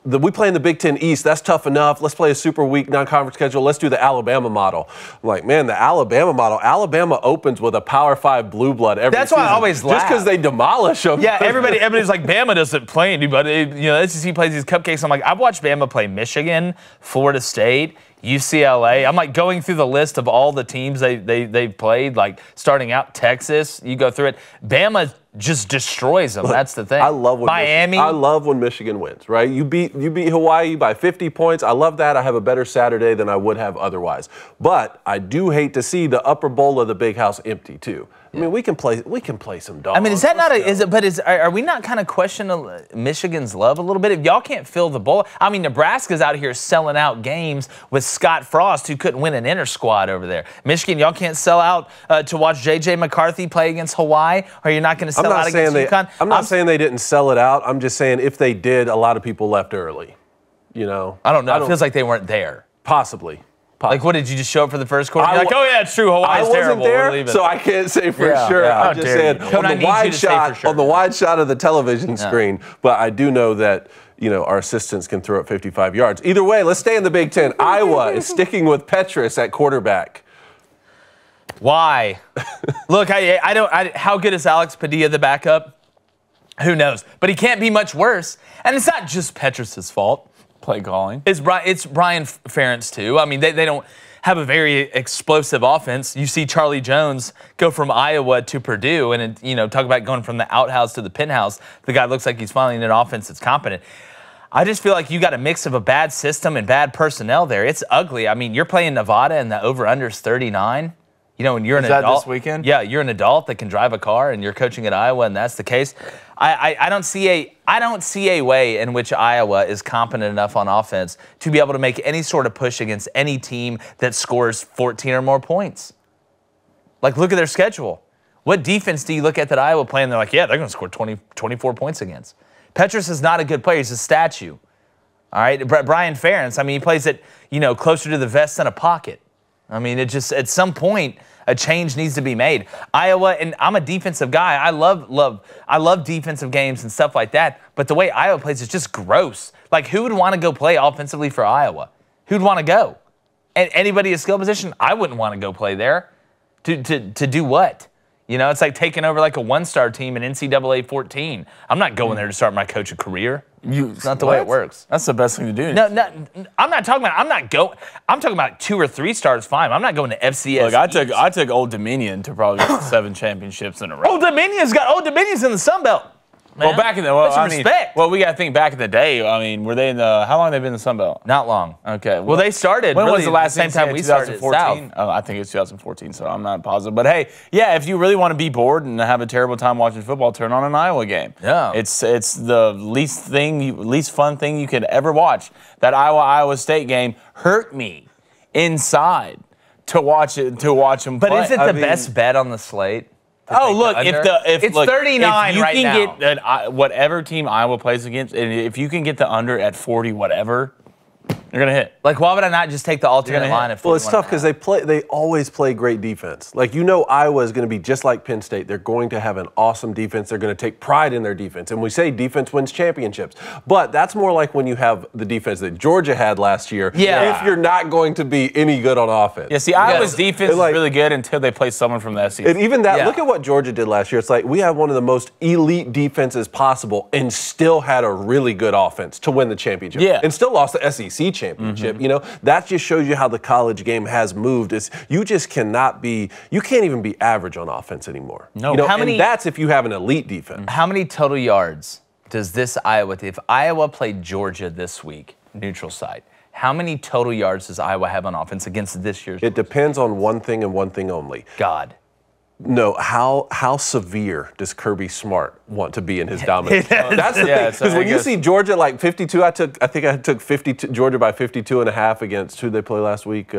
we play in the Big Ten East. That's tough enough. Let's play a super weak non-conference schedule. Let's do the Alabama model. I'm like, man, the Alabama model. Alabama opens with a Power 5 blue blood every That's season. why I always laugh. Just because they demolish them. Yeah, everybody's like, Bama doesn't play anybody. You know, SEC plays these cupcakes. I'm like, I've watched Bama play Michigan, Florida State, UCLA. I'm like going through the list of all the teams they've played, like starting out Texas. You go through it. Bama just destroys them. That's the thing. I love when Miami. I love when Michigan wins, right? You beat Hawaii by 50 points. I love that. I have a better Saturday than I would have otherwise. But I do hate to see the upper bowl of the big house empty too. I mean, we can play some dogs. I mean, is that not are we not kind of questioning Michigan's love a little bit? If y'all can't fill the bowl, I mean, Nebraska's out here selling out games with Scott Frost, who couldn't win an inter squad over there. Michigan, y'all can't sell out to watch J.J. McCarthy play against Hawaii, or you're not going to sell out against UConn? I'm not saying they didn't sell it out. I'm just saying if they did, a lot of people left early. You know, I don't know. It feels like they weren't there. Possibly. Like, what, did you just show up for the first quarter? You're like, oh, yeah, it's true. Hawaii's terrible. I wasn't there, so I can't say for sure. I'm just saying on the wide shot of the television screen. But I do know that, you know, our assistants can throw it 55 yards. Either way, let's stay in the Big Ten. Iowa is sticking with Petrus at quarterback. Why? Look, how good is Alex Padilla, the backup? Who knows? But he can't be much worse. And it's not just Petrus's fault. Play calling. It's Brian Ferentz, too. I mean, they don't have a very explosive offense. You see Charlie Jones go from Iowa to Purdue, and, you know, talk about going from the outhouse to the penthouse. The guy looks like he's finally in an offense that's competent. I just feel like you got a mix of a bad system and bad personnel there. It's ugly. I mean, you're playing Nevada, and the over-under's 39. You know, when you're an adult. Is that this weekend? Yeah, you're an adult that can drive a car, and you're coaching at Iowa, and that's the case. I don't see a way in which Iowa is competent enough on offense to be able to make any sort of push against any team that scores 14 or more points. Like, look at their schedule. What defense do you look at that Iowa playing? They're like, yeah, they're going to score 24 points against. Petrus is not a good player. He's a statue. All right, Brian Ferentz, I mean, he plays it, you know, closer to the vest than a pocket. I mean, it just, at some point, a change needs to be made. Iowa, and I'm a defensive guy. I love defensive games and stuff like that. But the way Iowa plays is just gross. Like, who would want to go play offensively for Iowa? Who'd want to go? And anybody at skill position, I wouldn't want to go play there. To do what? You know, it's like taking over like a one-star team in NCAA 14. I'm not going there to start my coach a career. It's not the way it works. That's the best thing to do. No, I'm not talking about. I'm talking about 2 or 3 stars. Fine. I'm not going to FCS. Look, I took Old Dominion to probably 7 championships in a row. Old Dominion's in the Sun Belt. Well, back in the respect. Well, we got to think back in the day. I mean, were they in the? How long have they been in the Sun Belt? Not long. Okay. Well, they started. When really was the last same time we started? 2014. Oh, I think it's 2014. So I'm not positive. But hey, yeah, if you really want to be bored and have a terrible time watching football, turn on an Iowa game. Yeah. It's the least fun thing you could ever watch. That Iowa State game hurt me inside to watch them play. But is it the best bet on the slate? Oh, look, if it's 39 if right you now. can get whatever team Iowa plays against, and if you can get the under at 40 whatever, you're going to hit. Like, why would I not just take the alternate line at 41? Well, it's tough because they always play great defense. Like, you know, Iowa is going to be just like Penn State. They're going to have an awesome defense. They're going to take pride in their defense. And we say defense wins championships. But that's more like when you have the defense that Georgia had last year. Yeah. If you're not going to be any good on offense. Yeah, see, Iowa's defense is really good until they play someone from the SEC. And even that, look at what Georgia did last year. It's like we had one of the most elite defenses possible and still had a really good offense to win the championship. Yeah. And still lost the SEC championship. You know, that just shows you how the college game has moved. You can't even be average on offense anymore. No. You know, and that's if you have an elite defense. How many total yards does this Iowa, if Iowa played Georgia this week, neutral site, how many total yards does Iowa have on offense against this year's? It depends on one thing and one thing only. God. No, how severe does Kirby Smart want to be in his dominance? That's the thing. Because when you see Georgia like 52, I think I took 52 Georgia by 52 and a half against who they play last week.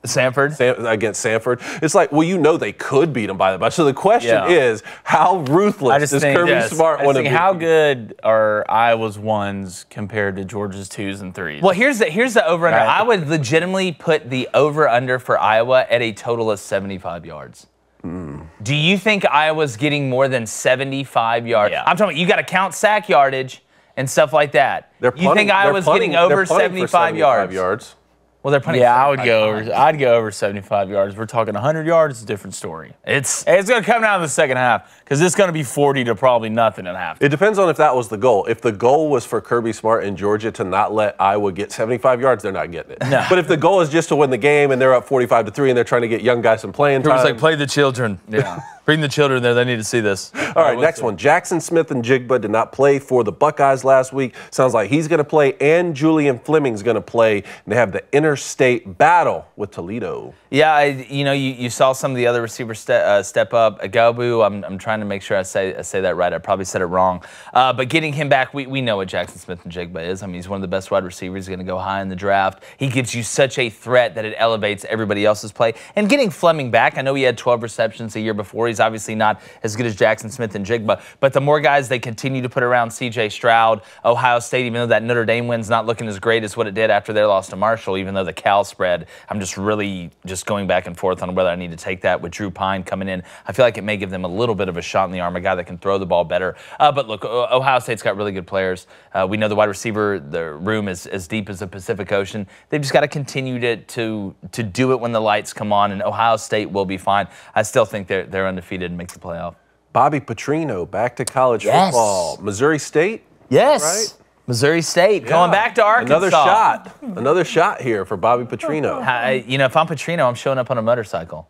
Sanford? Against Sanford. It's like, well, you know they could beat them by that much. So the question is, how ruthless does Kirby Smart want to be? How good are Iowa's ones compared to Georgia's 2s and 3s? Well, here's the over-under. Right. I would legitimately put the over-under for Iowa at a total of 75 yards. Do you think Iowa's getting more than 75 yards? Yeah. I'm talking about you got to count sack yardage and stuff like that. You think Iowa's getting over 75 yards? Well, they're punting. Yeah, I'd go over 75 yards. We're talking 100 yards. It's a different story. It's going to come down in the second half because it's going to be 40 to probably nothing at half. It depends on if that was the goal. If the goal was for Kirby Smart and Georgia to not let Iowa get 75 yards, they're not getting it. No. But if the goal is just to win the game and they're up 45-3 and they're trying to get young guys some playing time, It was like play the children. Yeah. Bring the children there. They need to see this. All right, next one. Jackson Smith and Jigba did not play for the Buckeyes last week. Sounds like he's going to play, and Julian Fleming's going to play. And they have the interstate battle with Toledo. Yeah, you saw some of the other receivers step up. Agabu, I'm trying to make sure I say that right. I probably said it wrong. But getting him back, we know what Jackson Smith and Jigba is. I mean, he's one of the best wide receivers. He's going to go high in the draft. He gives you such a threat that it elevates everybody else's play. And getting Fleming back, I know he had 12 receptions the year before. He's obviously not as good as Jackson Smith and Jigba. But the more guys they continue to put around C.J. Stroud, Ohio State, even though that Notre Dame win's not looking as great as what it did after their loss to Marshall, even though the Cal spread, I'm just really going back and forth on whether I need to take that with Drew Pine coming in. I feel like it may give them a little bit of a shot in the arm, a guy that can throw the ball better. But look, Ohio State's got really good players. We know the wide receiver, the room is as deep as the Pacific Ocean. They've just got to continue to do it when the lights come on, and Ohio State will be fine. I still think they're undefeated and make the playoff. Bobby Petrino back to college football. Missouri State? Yes. Right? Missouri State going back to Arkansas. Another shot here for Bobby Petrino. If I'm Petrino, I'm showing up on a motorcycle.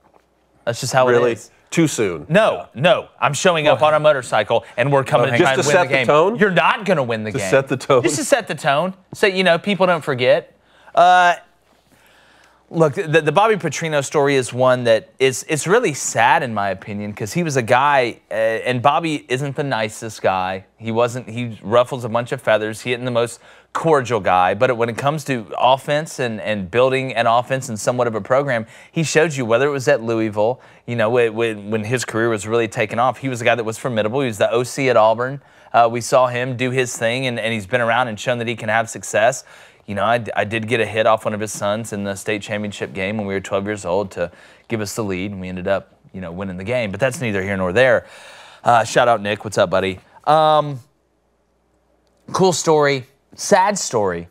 That's just how it is. Too soon. No. I'm showing up on a motorcycle, and we're coming to try and win the game. Just to set the tone? You're not going to win the game. To set the tone? Just to set the tone so, people don't forget. Look, the Bobby Petrino story is one that it's really sad in my opinion because he was a guy, and Bobby isn't the nicest guy. He ruffles a bunch of feathers. He isn't the most cordial guy, but when it comes to offense and building an offense and somewhat of a program, he showed you whether it was at Louisville, when his career was really taking off, he was a guy that was formidable. He was the OC at Auburn. We saw him do his thing, and he's been around and shown that he can have success. I did get a hit off one of his sons in the state championship game when we were 12 years old to give us the lead, and we ended up, winning the game. But that's neither here nor there. Shout out, Nick. What's up, buddy? Cool story. Sad story.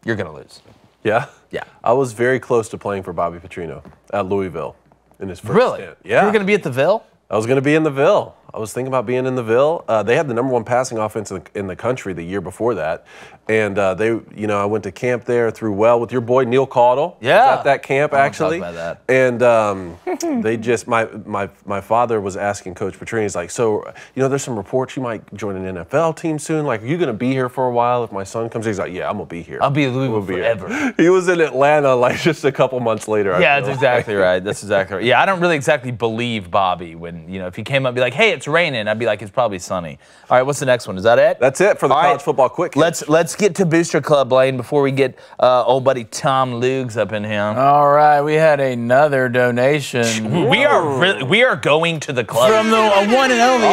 You're going to lose. Yeah? Yeah. I was very close to playing for Bobby Petrino at Louisville in his first Really? stint. Yeah. You were going to be at the Ville? I was going to be in the Ville. I was thinking about being in the Ville. They had the #1 passing offense in the country the year before that, and I went to camp there, threw well with your boy Neil Caudle. Yeah, at that camp actually. Talk about that. And they just my father was asking Coach Petrini, he's like, so there's some reports you might join an NFL team soon. Like, are you going to be here for a while if my son comes? He's like, yeah, I'm gonna be here. I'll be in Louisville forever. He was in Atlanta like just a couple months later. Yeah, that's exactly right. That's exactly right. Yeah, I don't really exactly believe Bobby when if he came up and be like, hey, it's raining, I'd be like, it's probably sunny. All right, what's the next one? Is that it? That's it for the college football quick hits. Let's get to Booster Club, Blaine, before we get old buddy Tom Lugs up in here. All right, we had another donation. We are going to the club from the one and only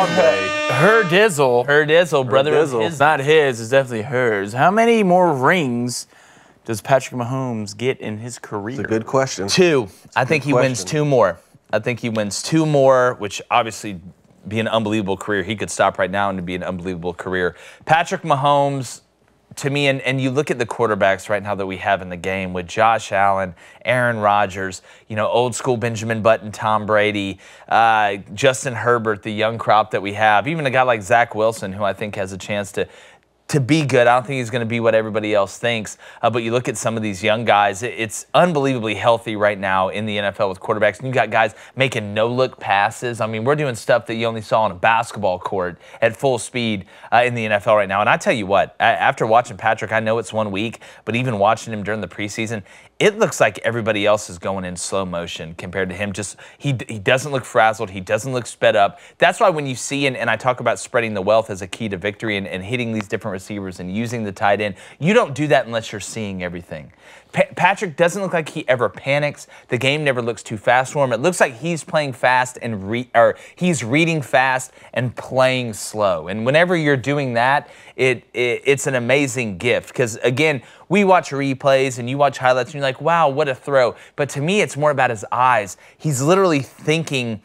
Her Dizzle. Her Dizzle, brother. It's not his, it's definitely hers. How many more rings does Patrick Mahomes get in his career? It's a good question. 2. I think he wins 2 more. I think he wins 2 more, which obviously be an unbelievable career. He could stop right now and it'd be an unbelievable career. Patrick Mahomes, to me, and you look at the quarterbacks right now that we have in the game with Josh Allen, Aaron Rodgers, old school Benjamin Button, Tom Brady, Justin Herbert, the young crop that we have, even a guy like Zach Wilson, who I think has a chance to be good. I don't think he's going to be what everybody else thinks. But you look at some of these young guys, it's unbelievably healthy right now in the NFL with quarterbacks. And you got guys making no-look passes. I mean, we're doing stuff that you only saw on a basketball court at full speed in the NFL right now. And I tell you what, after watching Patrick, I know it's 1 week, but even watching him during the preseason, it looks like everybody else is going in slow motion compared to him. Just he doesn't look frazzled. He doesn't look sped up. That's why when you see, and I talk about spreading the wealth as a key to victory and hitting these different receivers and using the tight end, you don't do that unless you're seeing everything. Patrick doesn't look like he ever panics. The game never looks too fast for him. It looks like he's playing fast and he's reading fast and playing slow. And whenever you're doing that, it's an amazing gift. Because again, we watch replays and you watch highlights and you're like, wow, what a throw. But to me, it's more about his eyes. He's literally thinking,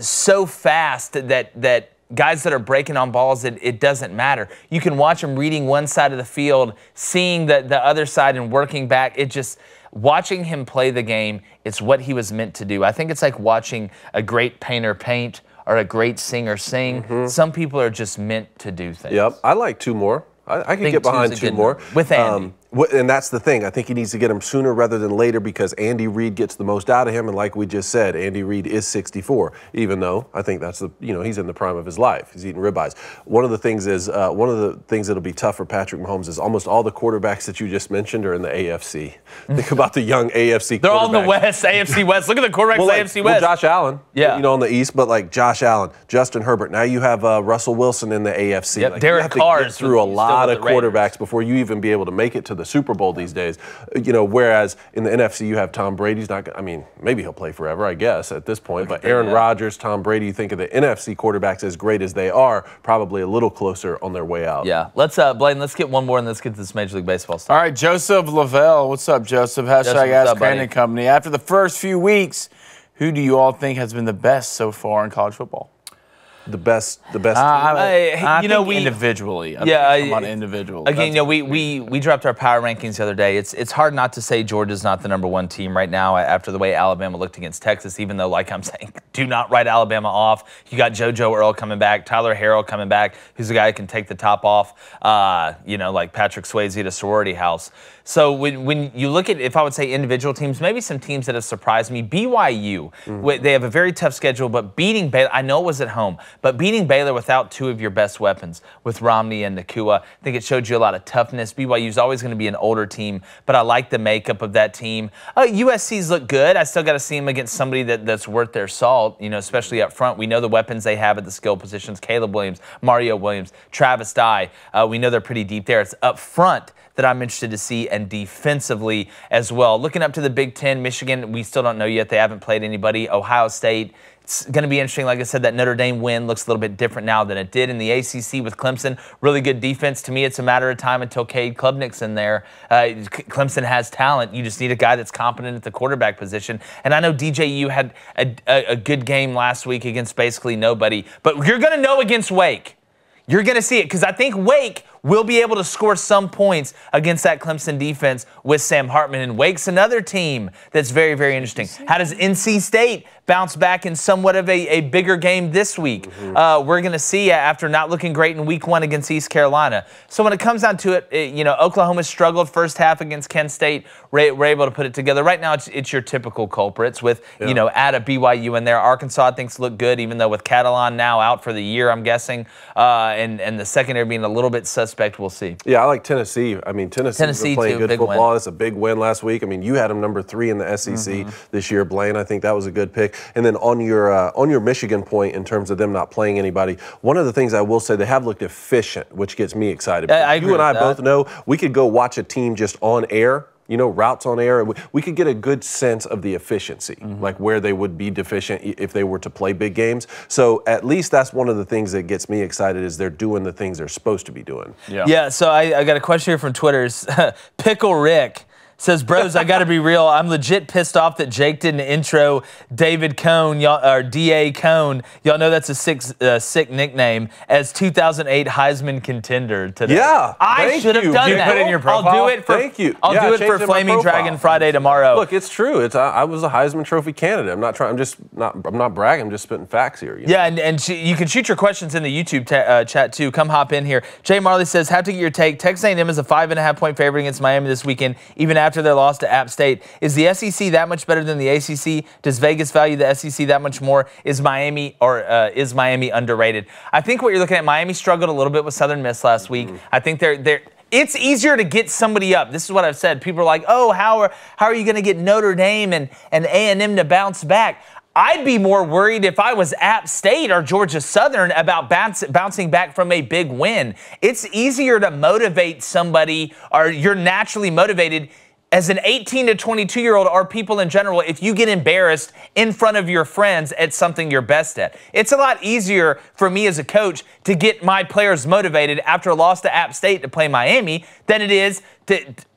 so fast that guys that are breaking on balls, it doesn't matter. You can watch him reading one side of the field, seeing the other side and working back. Watching him play the game, it's what he was meant to do. I think it's like watching a great painter paint or a great singer sing. Mm-hmm. Some people are just meant to do things. Yep, I like 2 more. I could get behind 2 more. With Andy. And that's the thing. I think he needs to get him sooner rather than later because Andy Reid gets the most out of him. And like we just said, Andy Reid is 64, even though I think that's he's in the prime of his life. He's eating ribeyes. One of the things that'll be tough for Patrick Mahomes is almost all the quarterbacks that you just mentioned are in the AFC. Think about the young AFC They're quarterbacks. all in the West, AFC West. Look at the quarterbacks AFC West. Josh Allen, yeah. On the East, but like Josh Allen, Justin Herbert. Now you have Russell Wilson in the AFC. Yep, like, Derek you have to Carr get through a lot of quarterbacks before you even be able to make it to the Super Bowl these days. Whereas in the NFC you have Tom Brady's not. I mean, maybe he'll play forever, I guess, at this point. But Aaron Rodgers, Tom Brady. You think of the NFC quarterbacks as great as they are, probably a little closer on their way out. Yeah. Let's Blaine. Let's get one more and let's get to this Major League Baseball stuff. All right, Joseph Lavelle. What's up, Joseph? Hashtag Ask Brandon Company. After the first few weeks, who do you all think has been the best so far in college football? The best. I think individually. I'm on individual. Again, we dropped our power rankings the other day. It's hard not to say Georgia's not the #1 team right now after the way Alabama looked against Texas. Even though, like I'm saying, do not write Alabama off. You got JoJo Earl coming back, Tyler Harrell coming back, who's a guy who can take the top off. Like Patrick Swayze at a sorority house. So when you look at, if I would say individual teams, maybe some teams that have surprised me. BYU, they have a very tough schedule, but beating Baylor, I know it was at home, but beating Baylor without 2 of your best weapons, with Romney and Nakua, I think it showed you a lot of toughness. BYU's always going to be an older team, but I like the makeup of that team. USC's look good. I still got to see them against somebody that's worth their salt, especially up front. We know the weapons they have at the skill positions. Caleb Williams, Mario Williams, Travis Dye. We know they're pretty deep there. It's up front that I'm interested to see, and defensively as well. Looking up to the Big Ten, Michigan, we still don't know yet. They haven't played anybody. Ohio State, it's going to be interesting. Like I said, that Notre Dame win looks a little bit different now than it did in the ACC with Clemson. Really good defense. To me, it's a matter of time until Cade Klubnik's in there. Clemson has talent. You just need a guy that's competent at the quarterback position. And I know DJU had a good game last week against basically nobody, but you're going to know against Wake. You're going to see it because I think Wake will be able to score some points against that Clemson defense with Sam Hartman. And Wake's another team that's very, very interesting. How does NC State bounce back in somewhat of a bigger game this week? We're going to see after not looking great in week 1 against East Carolina. So when it comes down to it, you know, Oklahoma struggled first half against Kent State. We're able to put it together. Right now, it's your typical culprits with, you know, add a BYU in there. Arkansas, I think, look good, even though with Catalan now out for the year, I'm guessing, and the secondary being a little bit suspect. We'll see. Yeah, I like Tennessee. I mean, Tennessee's been playing good football. It's a big win last week. I mean, you had them number 3 in the SEC this year, Blaine. I think that was a good pick. And then on your Michigan point in terms of them not playing anybody, one of the things I will say, they have looked efficient, which gets me excited. You and I both know we could go watch a team just on air, you know, routes on air. We could get a good sense of the efficiency, like where they would be deficient if they were to play big games. So at least that's one of the things that gets me excited is they're doing the things they're supposed to be doing. Yeah, so I got a question here from Twitter's. Pickle Rick says, bros, I got to be real. I'm legit pissed off that Jake didn't intro David Cone, or D.A. Cone. Y'all know that's a sick nickname, as 2008 Heisman contender today. Yeah, I should have done that. Put it in your profile? I'll do it for, Thank you. I'll do it for Flaming Dragon Friday tomorrow. Look, it's true. I was a Heisman Trophy candidate. I'm not bragging. I'm just spitting facts here. You know? Yeah, and you can shoot your questions in the YouTube chat too. Come hop in here. Jay Marley says, have to get your take. Texas A&M is a 5.5-point favorite against Miami this weekend, even after their loss to App State. Is the SEC that much better than the ACC? Does Vegas value the SEC that much more? Is Miami underrated? I think what you're looking at, Miami struggled a little bit with Southern Miss last week. I think it's easier to get somebody up. This is what I've said. People are like, oh, how are you going to get Notre Dame and A&M to bounce back? I'd be more worried if I was App State or Georgia Southern about bouncing back from a big win. It's easier to motivate somebody, or you're naturally motivated as an 18 to 22-year-old, or people in general, if you get embarrassed in front of your friends at something you're best at. It's a lot easier for me as a coach to get my players motivated after a loss to App State to play Miami than it is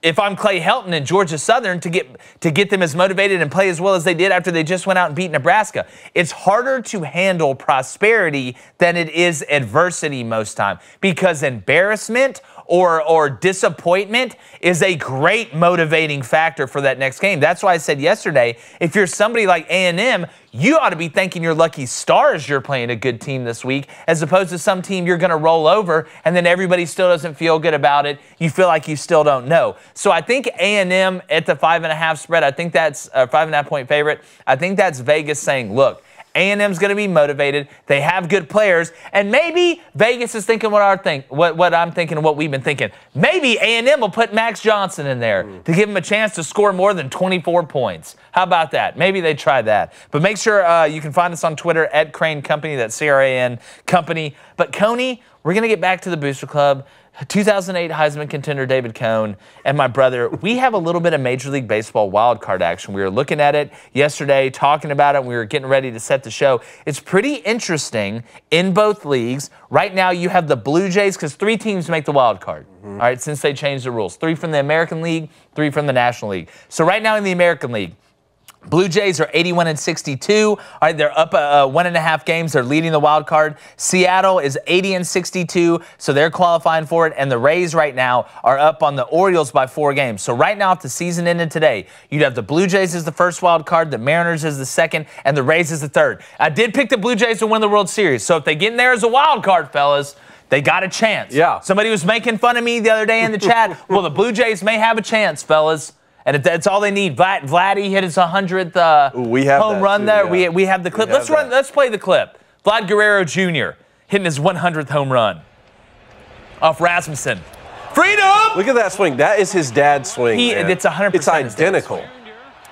if I'm Clay Helton and Georgia Southern to get them as motivated and play as well as they did after they just went out and beat Nebraska. It's harder to handle prosperity than it is adversity most time, because embarrassment or disappointment is a great motivating factor for that next game. That's why I said yesterday, if you're somebody like A&M, you ought to be thanking your lucky stars you're playing a good team this week, as opposed to some team you're going to roll over and then everybody still doesn't feel good about it. You feel like you still don't know. So I think A&M at the 5.5 spread, I think that's a 5.5-point favorite. I think that's Vegas saying, look, A&M's going to be motivated. They have good players, and maybe Vegas is thinking what I'm thinking and what we've been thinking. Maybe A&M will put Max Johnson in there to give him a chance to score more than 24 points. How about that? Maybe they try that. But make sure you can find us on Twitter at Crane Company. That's CRAN Company. But Coney, we're going to get back to the Booster Club. 2008 Heisman contender David Cone and my brother, we have a little bit of Major League Baseball wild card action. We were looking at it yesterday, talking about it. We were getting ready to set the show. It's pretty interesting in both leagues. Right now you have the Blue Jays, because 3 teams make the wild card. All right, since they changed the rules. 3 from the American League, 3 from the National League. So right now in the American League, Blue Jays are 81-62. All right, they're up 1.5 games. They're leading the wild card. Seattle is 80-62, so they're qualifying for it. And the Rays right now are up on the Orioles by 4 games. So right now, if the season ended today, you'd have the Blue Jays as the first wild card, the Mariners as the second, and the Rays as the third. I did pick the Blue Jays to win the World Series, so if they get in there as a wild card, fellas, they got a chance. Yeah. Somebody was making fun of me the other day in the chat. Well, the Blue Jays may have a chance, fellas. And that's all they need. Vladdy hit his 100th home run there. Yeah. We have the clip. Let's play the clip. Vlad Guerrero Jr. hitting his 100th home run off Rasmussen. Freedom! Look at that swing. That is his dad's swing. It's 100%. It's identical.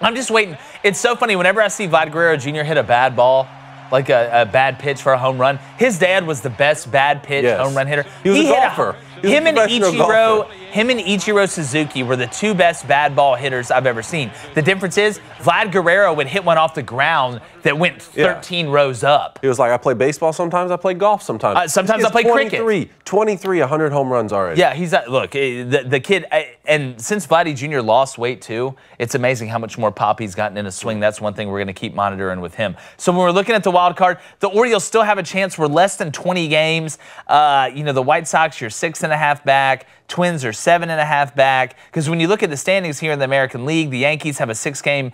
I'm just waiting. It's so funny. Whenever I see Vlad Guerrero Jr. hit a bad ball, like a bad pitch for a home run, his dad was the best bad pitch home run hitter. He was a golfer. Him and Ichiro Suzuki were the 2 best bad ball hitters I've ever seen. The difference is Vlad Guerrero would hit one off the ground that went 13 rows up. He was like, I play baseball sometimes, I play golf sometimes. Sometimes I play cricket. 23, 100 home runs already. Yeah, he's look, the kid, And since Vladdy Jr. lost weight too, it's amazing how much more pop he's gotten in a swing. That's one thing we're going to keep monitoring with him. So when we're looking at the wild card, the Orioles still have a chance. We're less than 20 games. The White Sox, you're 6.5 back. Twins are 7.5 back. Because when you look at the standings here in the American League, the Yankees have a 6-game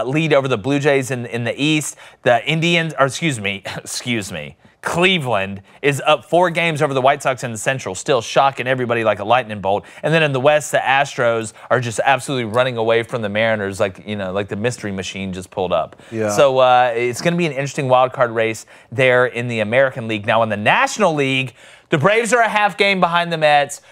lead over the Blue Jays in the East. The Indians, or excuse me, Cleveland is up 4 games over the White Sox in the Central, still shocking everybody like a lightning bolt. And then in the West, the Astros are just absolutely running away from the Mariners like the mystery machine just pulled up. Yeah. So it's going to be an interesting wild card race there in the American League. Now in the National League, the Braves are a half game behind the Mets.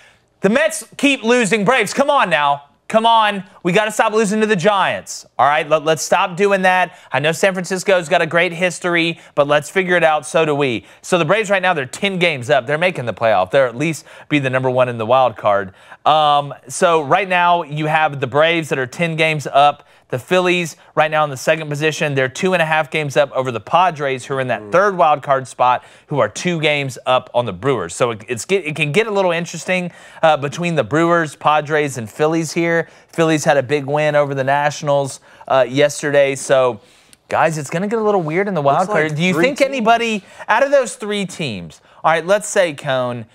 The Mets keep losing. Braves, come on now. Come on, we got to stop losing to the Giants. All right, let's stop doing that. I know San Francisco's got a great history, but let's figure it out. So do we. So the Braves right now, they're 10 games up. They're making the playoff. They're at least be the #1 in the wild card. So right now you have the Braves that are 10 games up. The Phillies right now in the second position. They're 2.5 games up over the Padres, who are in that third wild card spot, who are 2 games up on the Brewers. So it can get a little interesting between the Brewers, Padres, and Phillies here. Phillies had a big win over the Nationals yesterday. So, guys, it's going to get a little weird in the wild card. Do you think anybody out of those 3 teams, all right, let's say, Cone,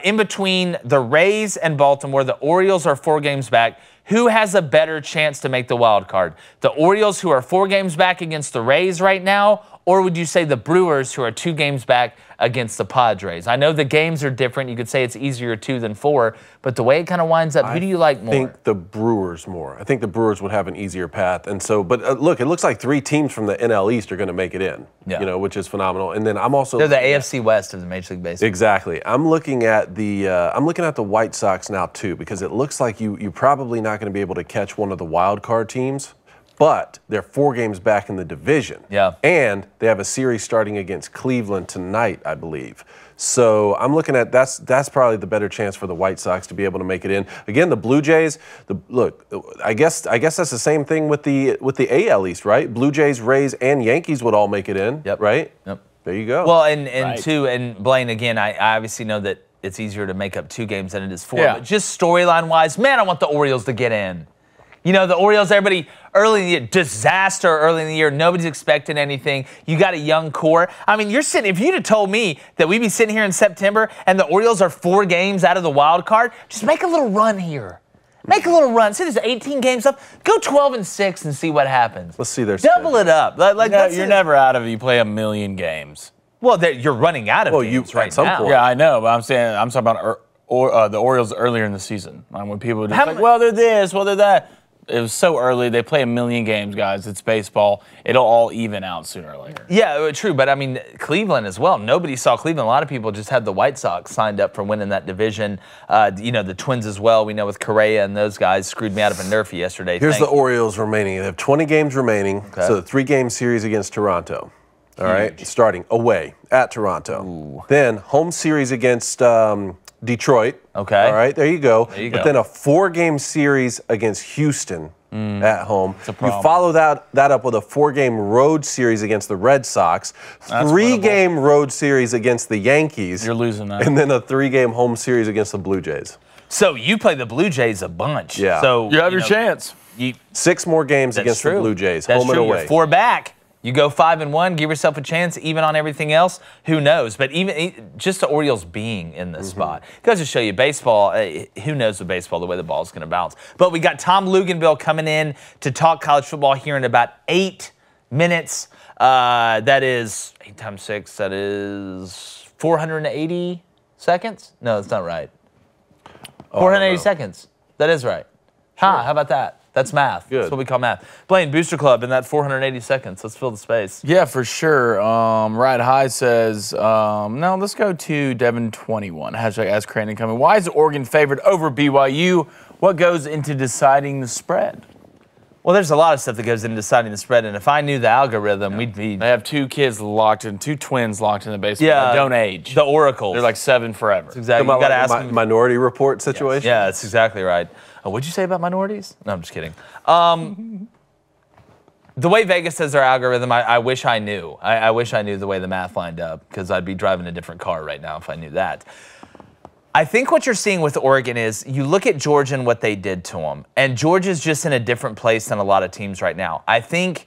in between the Rays and Baltimore, the Orioles are 4 games back. Who has a better chance to make the wild card? The Orioles, who are 4 games back against the Rays right now, or would you say the Brewers, who are 2 games back against the Padres? I know the games are different. You could say it's easier 2 than 4, but the way it kind of winds up, who do you like more? I think the Brewers more. I think the Brewers would have an easier path. And so, but look, it looks like 3 teams from the NL East are going to make it in, which is phenomenal. And then I'm also they're the AFC West of the Major League Baseball. Exactly. I'm looking at the White Sox now too, because it looks like you're probably not going to be able to catch one of the wild card teams. But they're 4 games back in the division. Yeah. And they have a series starting against Cleveland tonight, I believe. So I'm looking at that's probably the better chance for the White Sox to be able to make it in. Again, the Blue Jays, I guess that's the same thing with the AL East, right? Blue Jays, Rays, and Yankees would all make it in, right? Yep. There you go. Well, and Blaine, again, I obviously know that it's easier to make up 2 games than it is 4. But just storyline-wise, man, I want the Orioles to get in. You know, the Orioles, everybody early in the year, disaster early in the year. Nobody's expecting anything. You got a young core. I mean, if you'd have told me that we'd be sitting here in September and the Orioles are 4 games out of the wild card, just make a little run here. Make a little run. See, there's 18 games up. Go 12-6 and see what happens. Let's see their double it up. You're never out of it. You play 1,000,000 games. Well, you're running out of games right now. Point. Yeah, I know, but I'm talking about the Orioles earlier in the season. When people were just like, well, they're this, well, they're that. It was so early. They play 1,000,000 games, guys. It's baseball. It'll all even out sooner or later. Yeah, true. But, I mean, Cleveland as well. Nobody saw Cleveland. A lot of people just had the White Sox signed up for winning that division. The Twins as well. We know with Correa and those guys screwed me out of a Nerfy yesterday. Here's the Orioles remaining. They have 20 games remaining. Okay. So the 3-game series against Toronto. All right, starting away at Toronto. Ooh. Then home series against Detroit. Okay. All right, there you go. But then a 4-game series against Houston at home. You follow that up with a 4-game road series against the Red Sox, 3-game road series against the Yankees. You're losing that. And then a 3-game home series against the Blue Jays. So you play the Blue Jays a bunch. Yeah. So you have your chance. 6 more games against the Blue Jays, home and away. You're 4 back. You go 5-1, give yourself a chance, even on everything else. Who knows? But even just the Orioles being in this spot goes to show you baseball. Who knows with baseball the way the ball is going to bounce? But we got Tom Luginbill coming in to talk college football here in about 8 minutes. That is 8 times 6. That is 480 seconds. No, that's not right. 480 seconds. That is right. Sure. How about that? That's math. Good. That's what we call math. Blaine, Booster Club in that 480 seconds. Let's fill the space. Yeah, for sure. Ride High says, no, let's go to Devin21. Hashtag Ask Crandon coming. Why is Oregon favored over BYU? What goes into deciding the spread? Well, there's a lot of stuff that goes into deciding the spread, and if I knew the algorithm, we'd be... They have 2 kids locked in, 2 twins locked in the basement. Yeah, don't age. The oracles. They're like 7 forever. That's exactly. You got to ask them. Minority Report situation? Yeah, that's exactly right. What'd you say about minorities? No, I'm just kidding. The way Vegas says their algorithm, I wish I knew. I wish I knew the way the math lined up, because I'd be driving a different car right now if I knew that. I think what you're seeing with Oregon is you look at Georgia and what they did to them, and Georgia's just in a different place than a lot of teams right now. I think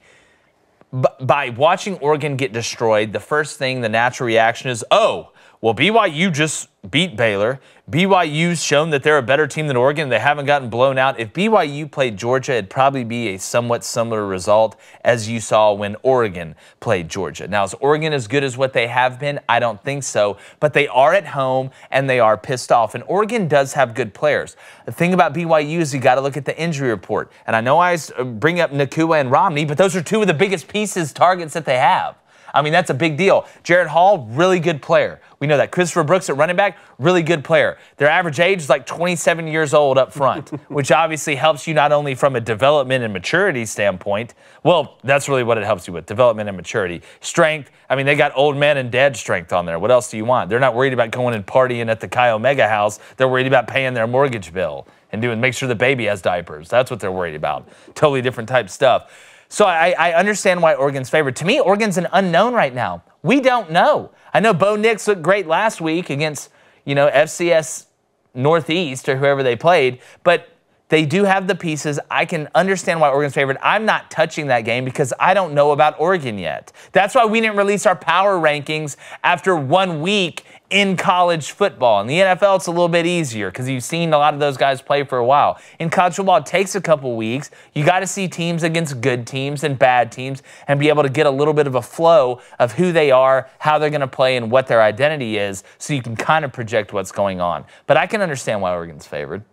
by watching Oregon get destroyed, the first thing, the natural reaction is, oh, well, BYU just beat Baylor. BYU's shown that they're a better team than Oregon. They haven't gotten blown out. If BYU played Georgia, it'd probably be a somewhat similar result as you saw when Oregon played Georgia. Now, is Oregon as good as what they have been? I don't think so. But they are at home, and they are pissed off. And Oregon does have good players. The thing about BYU is you got to look at the injury report. And I know I bring up Nakua and Romney, but those are two of the biggest targets that they have. I mean, that's a big deal. Jared Hall, really good player. We know that. Christopher Brooks at running back, really good player. Their average age is like 27 years old up front, which obviously helps you not only from a development and maturity standpoint. Well, that's really what it helps you with, development and maturity. Strength, I mean, they got old men and dead strength on there. What else do you want? They're not worried about going and partying at the Chi Omega house. They're worried about paying their mortgage bill and make sure the baby has diapers. That's what they're worried about. Totally different type stuff. So I understand why Oregon's favored. To me, Oregon's an unknown right now. We don't know. I know Bo Nix looked great last week against, FCS Northeast or whoever they played, but they do have the pieces. I can understand why Oregon's favored. I'm not touching that game because I don't know about Oregon yet. That's why we didn't release our power rankings after 1 week in college football. In the NFL, it's a little bit easier because you've seen a lot of those guys play for a while. In college football, it takes a couple weeks. You got to see teams against good teams and bad teams and be able to get a little bit of a flow of who they are, how they're going to play, and what their identity is so you can kind of project what's going on. But I can understand why Oregon's favored.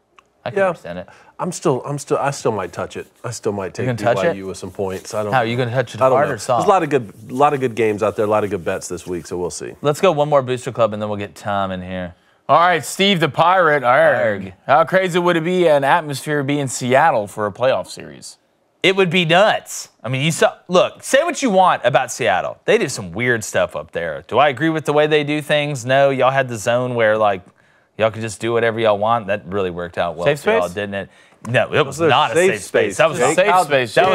I can understand it. I still might touch it. I still might take BYU with some points. I don't. How are you going to touch it hard or soft? There's a lot of good games out there, a lot of good bets this week, so we'll see. Let's go one more Booster Club, and then we'll get Tom in here. All right, Steve the Pirate. Arg. How crazy would it be an atmosphere be in Seattle for a playoff series? It would be nuts. I mean, look, say what you want about Seattle. They do some weird stuff up there. Do I agree with the way they do things? No, y'all had the zone where, y'all could just do whatever y'all want. That really worked out well for y'all, didn't it? No, it was not a safe space. That was a safe space. That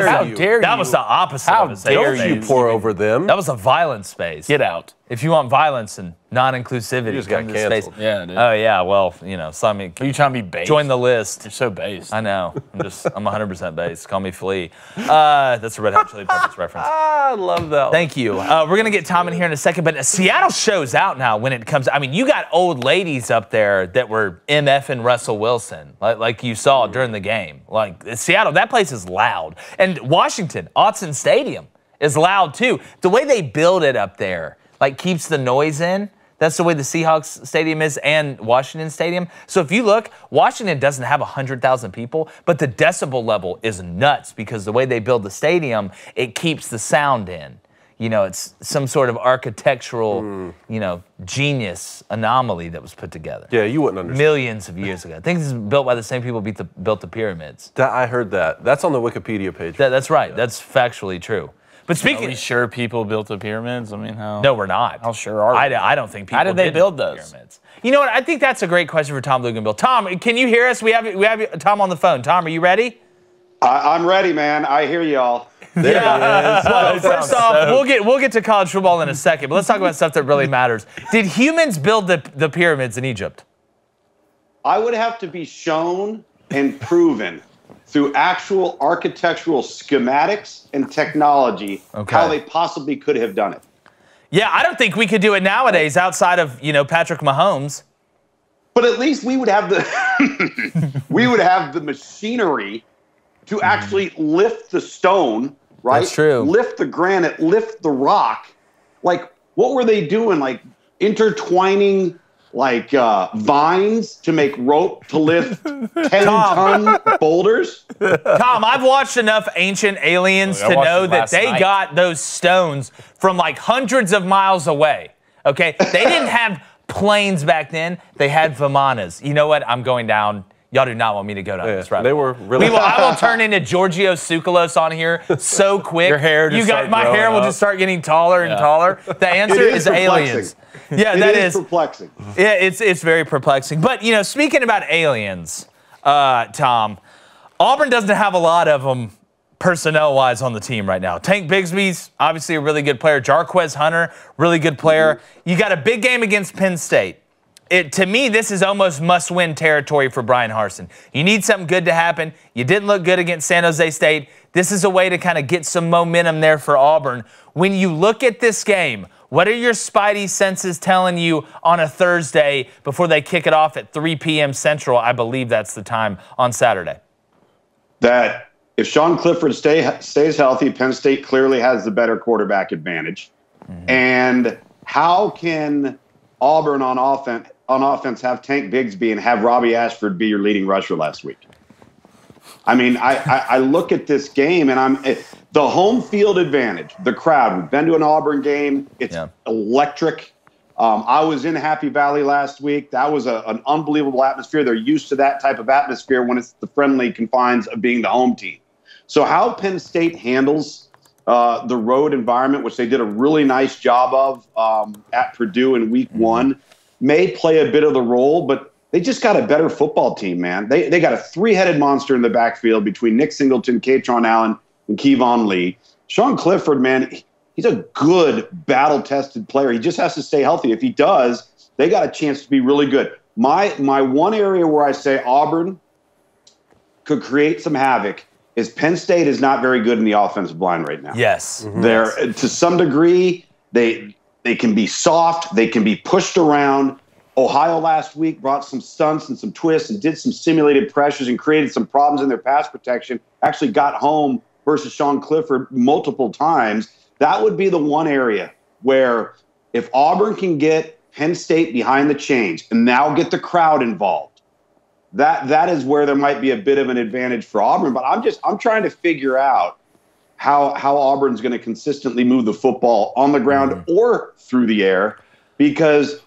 was the opposite of a safe space. How dare you pour over them? That was a violent space. Get out. If you want violence and non-inclusivity, you just got canceled. Yeah, dude. Oh, yeah, well, so I mean, are you trying to be based? Join the list. You're so based. I know. I'm 100% based. Call me Flea. That's a Red Hot Chili Peppers reference. I love that. Thank you. We're going to get Tom in here in a second, but Seattle shows out now when it comes. I mean, you got old ladies up there that were MFing Russell Wilson, like you saw during the game. Seattle, that place is loud. And Washington, Autzen Stadium is loud too. The way they build it up there, keeps the noise in. That's the way the Seahawks Stadium is and Washington Stadium. So if you look, Washington doesn't have 100,000 people, but the decibel level is nuts because the way they build the stadium, it keeps the sound in. It's some sort of architectural, genius anomaly that was put together. Yeah, you wouldn't understand. Millions of years ago. I think this is built by the same people built the pyramids. I heard that. That's on the Wikipedia page. That's right. Yeah. That's factually true. But speaking, are we sure people built the pyramids? I mean, how? No, we're not. How sure are we? I don't think people. How did they build those pyramids? You know what? I think that's a great question for Tom Luginbill. Tom, can you hear us? We have Tom on the phone. Tom, are you ready? I'm ready, man. I hear y'all. There it is. Well, first off, we'll get to college football in a second, but let's talk about stuff that really matters. Did humans build the pyramids in Egypt? I would have to be shown and proven through actual architectural schematics and technology how they possibly could have done it. Yeah, I don't think we could do it nowadays outside of, Patrick Mahomes. But at least we would have the machinery to actually lift the stone, right? That's true. Lift the granite, lift the rock. What were they doing? Intertwining vines to make rope to lift 10-ton boulders? Tom, I've watched enough Ancient Aliens to know that they got those stones from hundreds of miles away. Okay? They didn't have planes back then. They had Vimanas. You know what? I'm going down. Y'all do not want me to go down this route. They were really. I will turn into Giorgio Tsoukalos on here so quick. Your hair my hair will just start getting taller and taller. The answer is aliens. Yeah, that is perplexing. Yeah, it's very perplexing. But speaking about aliens, Tom, Auburn doesn't have a lot of them personnel-wise on the team right now. Tank Bigsby's obviously a really good player. Jarquez Hunter, really good player. You got a big game against Penn State. To me, this is almost must-win territory for Brian Harsin. You need something good to happen. You didn't look good against San Jose State. This is a way to kind of get some momentum there for Auburn. When you look at this game, what are your spidey senses telling you on a Thursday before they kick it off at 3 p.m. Central? I believe that's the time on Saturday. That if Sean Clifford stays healthy, Penn State clearly has the better quarterback advantage. Mm-hmm. And how can Auburn on offense have Tank Bigsby and have Robbie Ashford be your leading rusher last week? I mean, I look at this game and the home field advantage, the crowd. We've been to an Auburn game. It's electric. I was in Happy Valley last week. That was an unbelievable atmosphere. They're used to that type of atmosphere when it's the friendly confines of being the home team. So how Penn State handles the road environment, which they did a really nice job of at Purdue in week one, may play a bit of the role, but they just got a better football team, man. They got a three-headed monster in the backfield between Nick Singleton, Katron Allen, and Kevon Lee. Sean Clifford, man, he's a good battle-tested player. He just has to stay healthy. If he does, they got a chance to be really good. My one area where I say Auburn could create some havoc is Penn State is not very good in the offensive line right now. Yes. Mm-hmm. They're to some degree, they can be soft, they can be pushed around. Ohio last week brought some stunts and some twists and did some simulated pressures and created some problems in their pass protection, actually got home versus Sean Clifford multiple times. That would be the one area where if Auburn can get Penn State behind the chains and now get the crowd involved, that is where there might be a bit of an advantage for Auburn. But I'm trying to figure out how Auburn's going to consistently move the football on the ground or through the air, because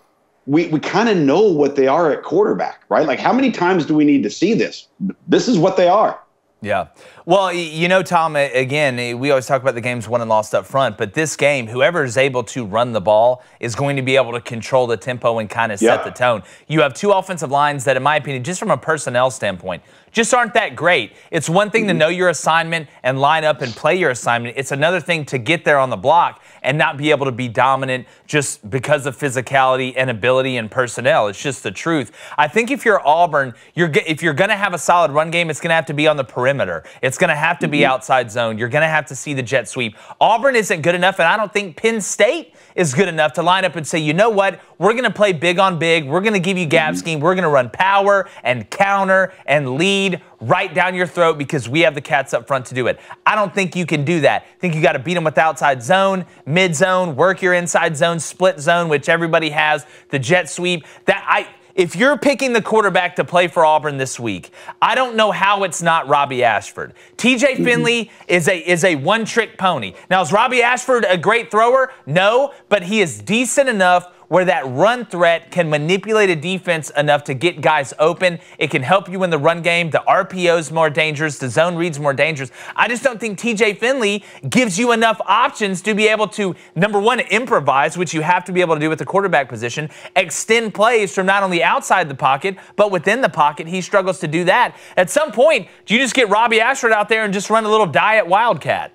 we kind of know what they are at quarterback, right? Like, how many times do we need to see this? This is what they are. Yeah. Well, you know, Tom, again, we always talk about the games won and lost up front, but this game, whoever is able to run the ball is going to be able to control the tempo and kind of set the tone. You have two offensive lines that, in my opinion, just from a personnel standpoint, just aren't that great. It's one thing to know your assignment and line up and play your assignment. It's another thing to get there on the block and not be able to be dominant just because of physicality and ability and personnel. It's just the truth. I think if you're Auburn, if you're going to have a solid run game, it's going to have to be on the perimeter. It's going to have to be outside zone. You're going to have to see the jet sweep. Auburn isn't good enough, and I don't think Penn State is good enough to line up and say, you know what, we're going to play big on big. We're going to give you gap scheme. We're going to run power and counter and lead right down your throat because we have the cats up front to do it. I don't think you can do that. I think you got to beat them with outside zone, mid zone, work your inside zone, split zone, which everybody has, the jet sweep. If you're picking the quarterback to play for Auburn this week, I don't know how it's not Robbie Ashford. TJ Finley is a one-trick pony. Now, is Robbie Ashford a great thrower? No, but he is decent enough where that run threat can manipulate a defense enough to get guys open. It can help you in the run game. The RPO's more dangerous. The zone read's more dangerous. I just don't think TJ Finley gives you enough options to be able to, number one, improvise, which you have to be able to do with the quarterback position, extend plays from not only outside the pocket, but within the pocket. He struggles to do that. At some point, do you just get Robbie Ashford out there and just run a little diet wildcat?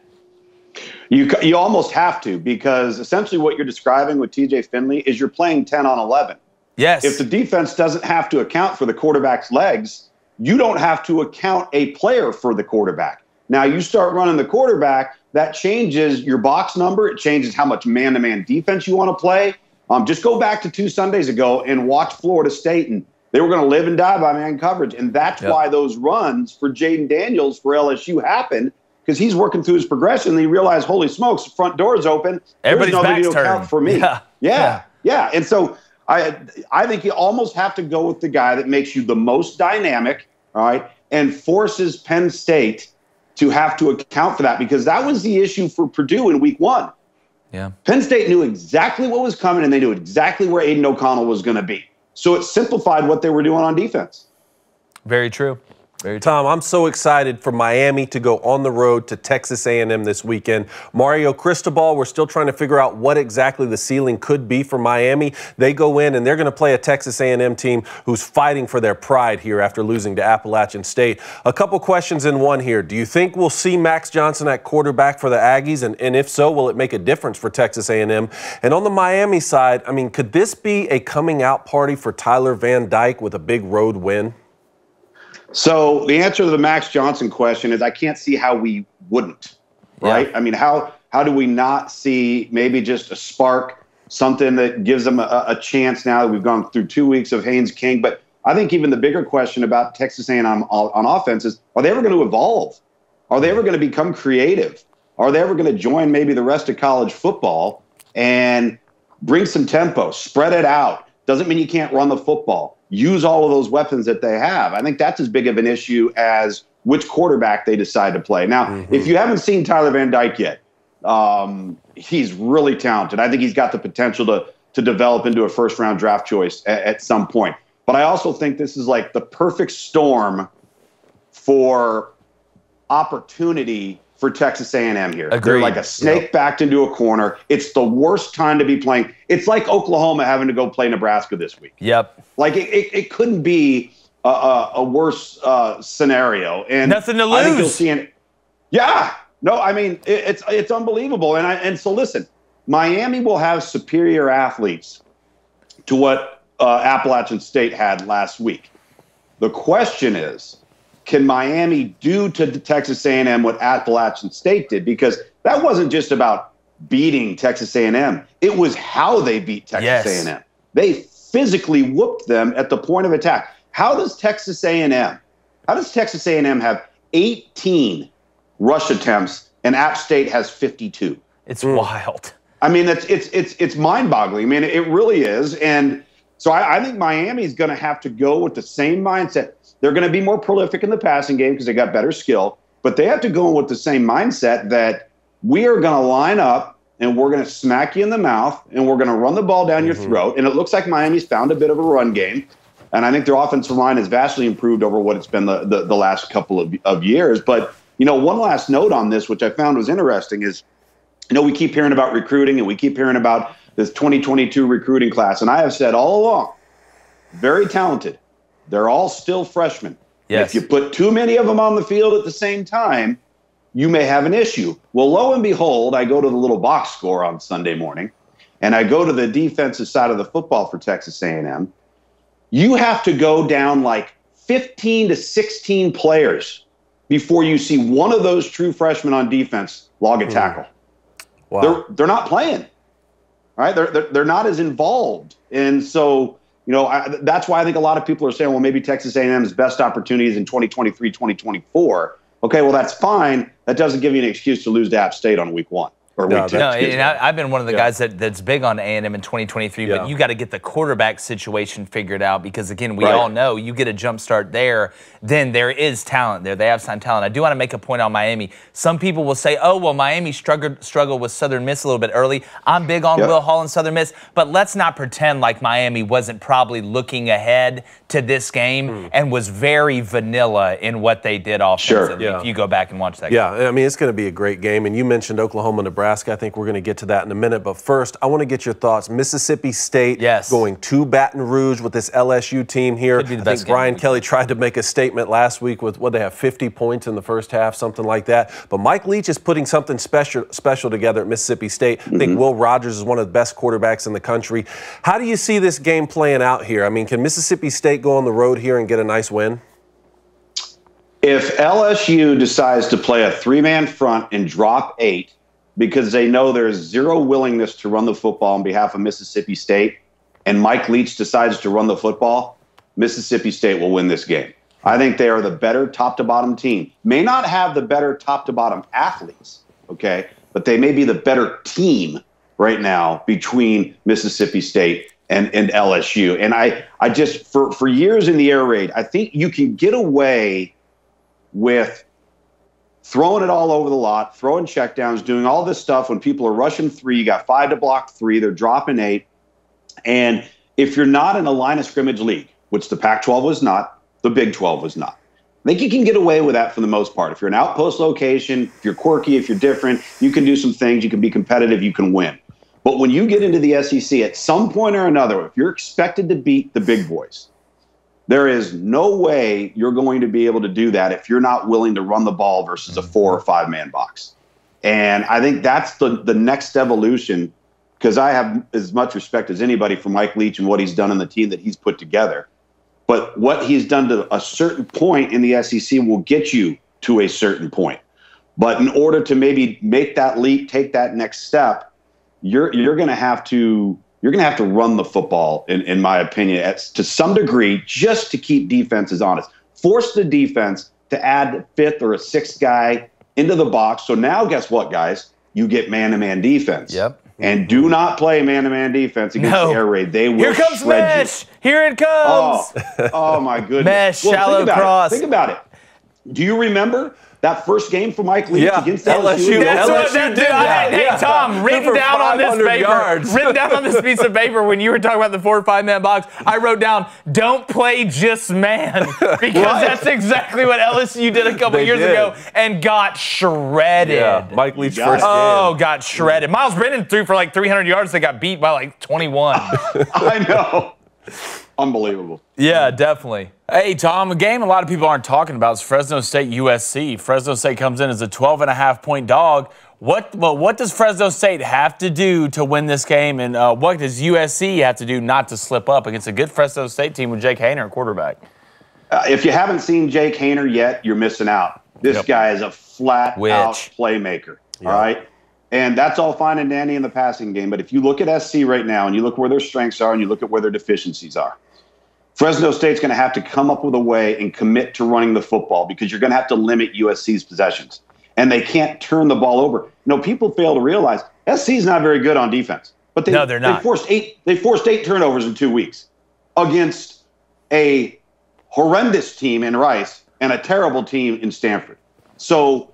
You almost have to, because essentially what you're describing with TJ Finley is you're playing 10 on 11. Yes. If the defense doesn't have to account for the quarterback's legs, you don't have to account a player for the quarterback. Now, you start running the quarterback, that changes your box number. It changes how much man-to-man defense you want to play. Just go back to 2 Sundays ago and watch Florida State, and they were going to live and die by man coverage. And that's why those runs for Jaden Daniels for LSU happened, because he's working through his progression and he realized, holy smokes, the front door is open. Everybody's There's nobody back's to account turned. for me. Yeah. And so I think you almost have to go with the guy that makes you the most dynamic, all right, and forces Penn State to have to account for that, because that was the issue for Purdue in week 1. Yeah. Penn State knew exactly what was coming, and they knew exactly where Aiden O'Connell was going to be. So it simplified what they were doing on defense. Very true. Tom, I'm so excited for Miami to go on the road to Texas A&M this weekend. Mario Cristobal, we're still trying to figure out what exactly the ceiling could be for Miami. They go in and they're going to play a Texas A&M team who's fighting for their pride here after losing to Appalachian State. A couple questions in one here. Do you think we'll see Max Johnson at quarterback for the Aggies? And if so, will it make a difference for Texas A&M? And on the Miami side, I mean, could this be a coming out party for Tyler Van Dyke with a big road win? So the answer to the Max Johnson question is I can't see how we wouldn't, right? Yeah. I mean, how do we not see maybe just a spark, something that gives them a chance now that we've gone through 2 weeks of Haynes King? But I think even the bigger question about Texas A&M on offense is, are they ever going to evolve? Are they ever going to become creative? Are they ever going to join maybe the rest of college football and bring some tempo, spread it out? Doesn't mean you can't run the football. Use all of those weapons that they have. I think that's as big of an issue as which quarterback they decide to play. Now, if you haven't seen Tyler Van Dyke yet, he's really talented. I think he's got the potential to develop into a first-round draft choice at some point. But I also think this is like the perfect storm for opportunity for Texas A&M here. Agreed. They're like a snake backed into a corner. It's the worst time to be playing. It's like Oklahoma having to go play Nebraska this week. Yep. Like it couldn't be a worse scenario. And nothing to lose. I think you'll see it. Yeah. No, I mean, it's unbelievable. And so listen, Miami will have superior athletes to what Appalachian State had last week. The question is, can Miami do to Texas A&M what Appalachian State did? Because that wasn't just about beating Texas A&M. It was how they beat Texas A&M. They physically whooped them at the point of attack. How does Texas A&M have 18 rush attempts and App State has 52? It's wild. I mean, it's mind-boggling. I mean, it really is. And so I think Miami's going to have to go with the same mindset. They're going to be more prolific in the passing game because they got better skill, but they have to go in with the same mindset that we are going to line up and we're going to smack you in the mouth and we're going to run the ball down your throat. And it looks like Miami's found a bit of a run game. And I think their offensive line has vastly improved over what it's been the last couple of years. But, you know, one last note on this, which I found was interesting, is, you know, we keep hearing about recruiting and we keep hearing about this 2022 recruiting class. And I have said all along, very talented. They're all still freshmen. Yes. If you put too many of them on the field at the same time, you may have an issue. Well, lo and behold, I go to the little box score on Sunday morning, and I go to the defensive side of the football for Texas A&M. You have to go down like 15 to 16 players before you see one of those true freshmen on defense log a tackle. Wow. They're not playing, right? They're not as involved, and so. You know, that's why I think a lot of people are saying, well, maybe Texas A&M's best opportunities in 2023, 2024. Okay, well, that's fine. That doesn't give you an excuse to lose to App State on week 1. No, and I've been one of the guys that's big on A&M in 2023, but you got to get the quarterback situation figured out because, again, we all know you get a jump start there, then there is talent there. They have some talent. I do want to make a point on Miami. Some people will say, oh, well, Miami struggled with Southern Miss a little bit early. I'm big on Will Hall and Southern Miss, but let's not pretend like Miami wasn't probably looking ahead to this game and was very vanilla in what they did offensively. If you go back and watch that game. Yeah, I mean, it's going to be a great game, and you mentioned Oklahoma, Nebraska. I think we're going to get to that in a minute. But first, I want to get your thoughts. Mississippi State going to Baton Rouge with this LSU team here. I think Brian Kelly tried to make a statement last week with, what, they have 50 points in the first half, something like that. But Mike Leach is putting something special together at Mississippi State. I think Will Rogers is one of the best quarterbacks in the country. How do you see this game playing out here? I mean, can Mississippi State go on the road here and get a nice win? If LSU decides to play a three-man front and drop 8 because they know there's zero willingness to run the football on behalf of Mississippi State, and Mike Leach decides to run the football, Mississippi State will win this game. I think they are the better top-to-bottom team. May not have the better top-to-bottom athletes, okay, but they may be the better team right now between Mississippi State and LSU. And I just, for years in the air raid, I think you can get away with throwing it all over the lot, throwing checkdowns, doing all this stuff when people are rushing 3. You got 5 to block 3. They're dropping 8. And if you're not in a line of scrimmage league, which the Pac-12 was not, the Big 12 was not, I think you can get away with that for the most part. If you're an outpost location, if you're quirky, if you're different, you can do some things. You can be competitive. You can win. But when you get into the SEC, at some point or another, if you're expected to beat the big boys, there is no way you're going to be able to do that if you're not willing to run the ball versus a 4 or 5 man box. And I think that's the next evolution, because I have as much respect as anybody for Mike Leach and what he's done on the team that he's put together. But what he's done to a certain point in the SEC will get you to a certain point. But in order to maybe make that leap, take that next step, you're going to have to run the football, in my opinion, to some degree, just to keep defenses honest. Force the defense to add a 5th or a 6th guy into the box. So now, guess what, guys? You get man-to-man defense. Yep. And do not play man-to-man defense against the air raid. They will Here comes shred mesh. you. Here it comes. Oh my goodness. Mesh, shallow cross. Think about it. Do you remember that first game for Mike Leach against LSU? Hey, Tom, written down on this paper, written down on this piece of paper when you were talking about the 4 or 5 man box, I wrote down, don't play just man, because that's exactly what LSU did a couple years ago and got shredded. Yeah, Mike Leach first game. Oh, got shredded. Miles Brennan threw for like 300 yards. They got beat by like 21. I know. Unbelievable. Yeah, definitely. Hey, Tom, a game a lot of people aren't talking about is Fresno State USC. Fresno State comes in as a 12.5-point dog. What does Fresno State have to do to win this game, and what does USC have to do not to slip up against a good Fresno State team with Jake Haener at quarterback? If you haven't seen Jake Haener yet, you're missing out. This guy is a flat-out playmaker, all right? And that's all fine and dandy in the passing game. But if you look at SC right now and you look where their strengths are and you look at where their deficiencies are, Fresno State's going to have to come up with a way and commit to running the football, because you're going to have to limit USC's possessions. And they can't turn the ball over. You know, people fail to realize SC is not very good on defense. But they're not. They forced 8 turnovers in 2 weeks against a horrendous team in Rice and a terrible team in Stanford. So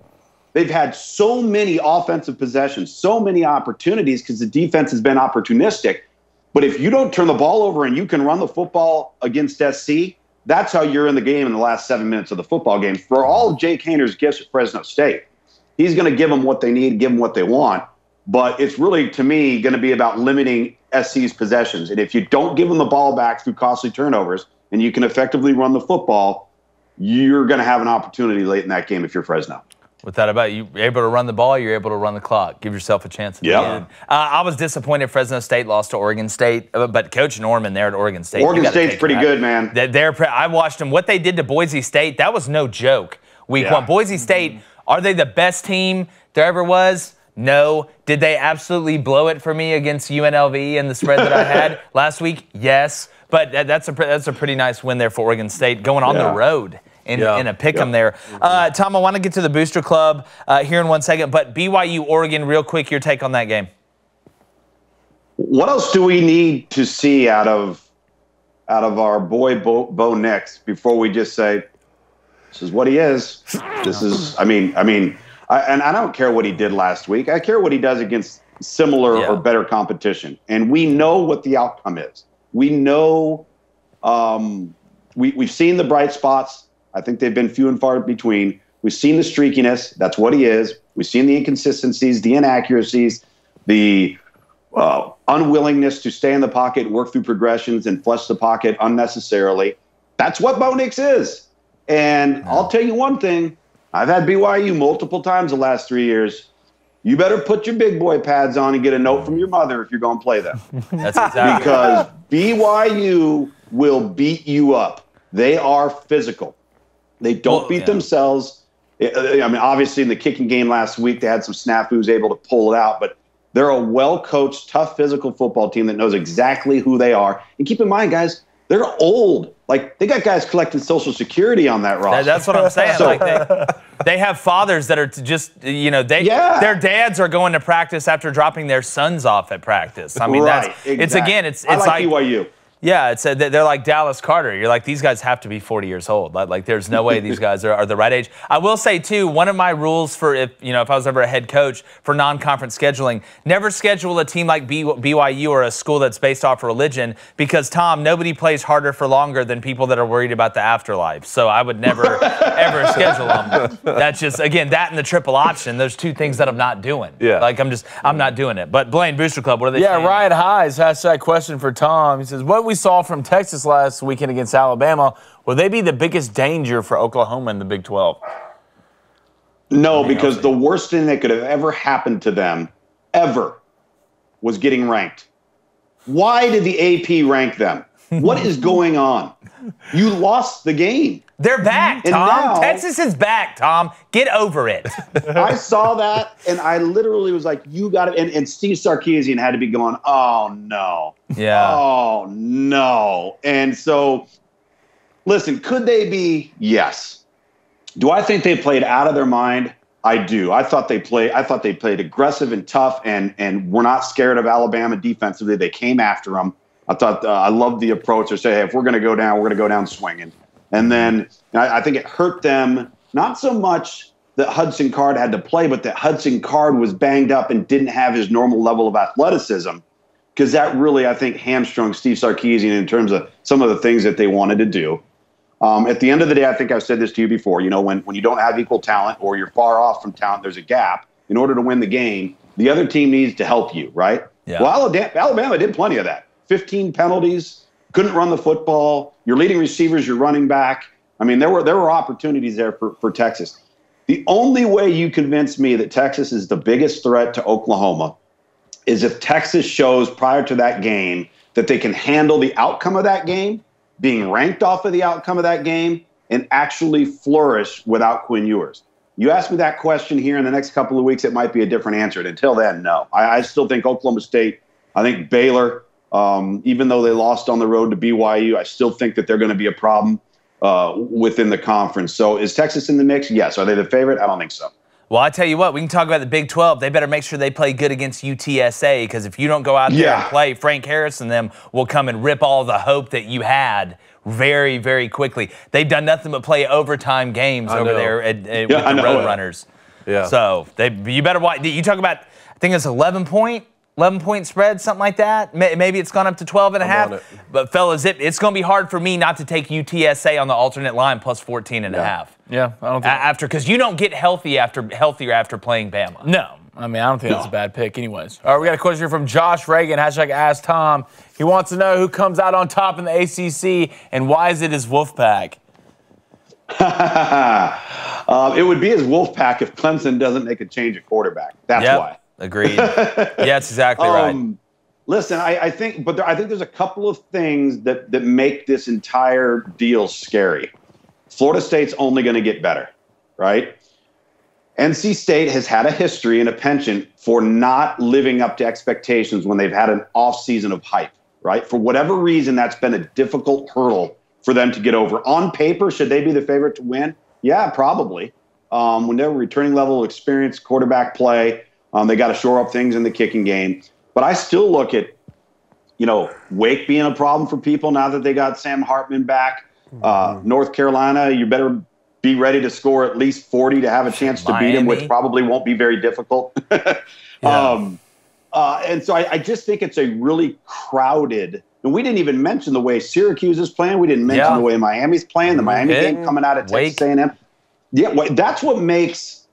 they've had so many offensive possessions, so many opportunities, because the defense has been opportunistic. But if you don't turn the ball over and you can run the football against SC, that's how you're in the game in the last 7 minutes of the football game. For all of Jake Haener's gifts at Fresno State, he's going to give them what they need, give them what they want. But it's really, to me, going to be about limiting SC's possessions. And if you don't give them the ball back through costly turnovers and you can effectively run the football, you're going to have an opportunity late in that game if you're Fresno. Without about you're able to run the ball, you're able to run the clock. Give yourself a chance at the end. I was disappointed Fresno State lost to Oregon State, but Coach Norman there at Oregon State. Oregon State's pretty good, man. I watched them. What they did to Boise State, that was no joke. Week 1. Boise State, are they the best team there ever was? No. Did they absolutely blow it for me against UNLV and the spread that I had last week? Yes. But that's a pretty nice win there for Oregon State, going on the road. In a pick-em there. Tom, I want to get to the Booster Club here in 1 second, but BYU, Oregon, real quick, your take on that game. What else do we need to see out of our boy Bo Nix before we just say, this is what he is? This is, I don't care what he did last week. I care what he does against similar or better competition. And we know what the outcome is. We know we've seen the bright spots. I think they've been few and far between. We've seen the streakiness. That's what he is. We've seen the inconsistencies, the inaccuracies, the unwillingness to stay in the pocket, work through progressions, and flush the pocket unnecessarily. That's what Bo Nix is. And I'll tell you one thing. I've had BYU multiple times the last 3 years. You better put your big boy pads on and get a note from your mother if you're going to play them. That's exactly because BYU will beat you up. They are physical. They don't beat themselves. Obviously in the kicking game last week, they had some snafus, able to pull it out, but they're a well-coached, tough physical football team that knows exactly who they are. And keep in mind, guys, they're old. Like, they got guys collecting Social Security on that roster. That's what I'm saying. So, they have fathers that are just, their dads are going to practice after dropping their sons off at practice. I mean, exactly. it's I like BYU. Yeah, it's they're like Dallas Carter. You're like, these guys have to be 40 years old. Like there's no way these guys are the right age. I will say, too, one of my rules for if I was ever a head coach for non-conference scheduling, never schedule a team like BYU or a school that's based off religion because, Tom, nobody plays harder for longer than people that are worried about the afterlife. So I would never, ever schedule them. That's just, again, that and the triple option. Those two things that I'm not doing. Yeah. Like, I'm not doing it. But, Blaine, Booster Club, what are they saying? Yeah, Riot Highs, # question for Tom. He says, what we saw from Texas last weekend against Alabama, will they be the biggest danger for Oklahoma in the Big 12? No, because the worst thing that could have ever happened to them, ever, was getting ranked. Why did the AP rank them? What is going on? You lost the game. They're back, Tom. Now, Texas is back, Tom. Get over it. I saw that, and I literally was like, you got it. And Steve Sarkisian had to be going, oh, no. Yeah. Oh, no. And so, listen, could they be? Yes. Do I think they played out of their mind? I do. I thought they played aggressive and tough, and were not scared of Alabama defensively. They came after them. I thought I loved the approach. They say, hey, if we're going to go down, we're going to go down swinging. And then I think it hurt them, not so much that Hudson Card had to play, but that Hudson Card was banged up and didn't have his normal level of athleticism, because that really, I think, hamstrung Steve Sarkisian in terms of some of the things that they wanted to do. At the end of the day, I think I've said this to you before, when you don't have equal talent or you're far off from talent, there's a gap. In order to win the game, the other team needs to help you, right? Yeah. Well, Alabama did plenty of that. 15 penalties. Couldn't run the football. Your leading receivers, your running back. I mean, there were opportunities there for Texas. The only way you convince me that Texas is the biggest threat to Oklahoma is if Texas shows prior to that game that they can handle the outcome of that game, being ranked off of the outcome of that game, and actually flourish without Quinn Ewers. You ask me that question here in the next couple of weeks, it might be a different answer. And until then, no. I still think Oklahoma State, I think Baylor, even though they lost on the road to BYU, I still think that they're going to be a problem within the conference. So is Texas in the mix? Yes. Are they the favorite? I don't think so. Well, I tell you what, we can talk about the Big 12. They better make sure they play good against UTSA, because if you don't go out there and play, Frank Harris and them will come and rip all the hope that you had very, very quickly. They've done nothing but play overtime games over there with the Roadrunners. Yeah. So you better watch. You talk about, I think it's 11-point spread, something like that. Maybe it's gone up to 12.5. But, fellas, it's going to be hard for me not to take UTSA on the alternate line plus 14.5. Yeah, I don't think because you don't get healthier after playing Bama. No. I mean, I don't think that's a bad pick anyways. All right, we got a question from Josh Reagan, # Ask Tom. He wants to know who comes out on top in the ACC and why is it his Wolfpack? It would be his Wolfpack if Clemson doesn't make a change at quarterback. That's why. Agreed. Yeah, that's exactly right. Listen, I think there's a couple of things that make this entire deal scary. Florida State's only going to get better, right? NC State has had a history and a penchant for not living up to expectations when they've had an off season of hype, right? For whatever reason, that's been a difficult hurdle for them to get over. On paper, should they be the favorite to win? Yeah, probably. When they're returning level of experience, quarterback play, they got to shore up things in the kicking game. But I still look at, Wake being a problem for people now that they got Sam Hartman back. North Carolina, you better be ready to score at least 40 to have a chance to beat him, which probably won't be very difficult. And so I just think it's a really crowded, and we didn't even mention the way Syracuse is playing. We didn't mention the way Miami's playing, the Miami game coming out of Texas A&M. Yeah, that's what makes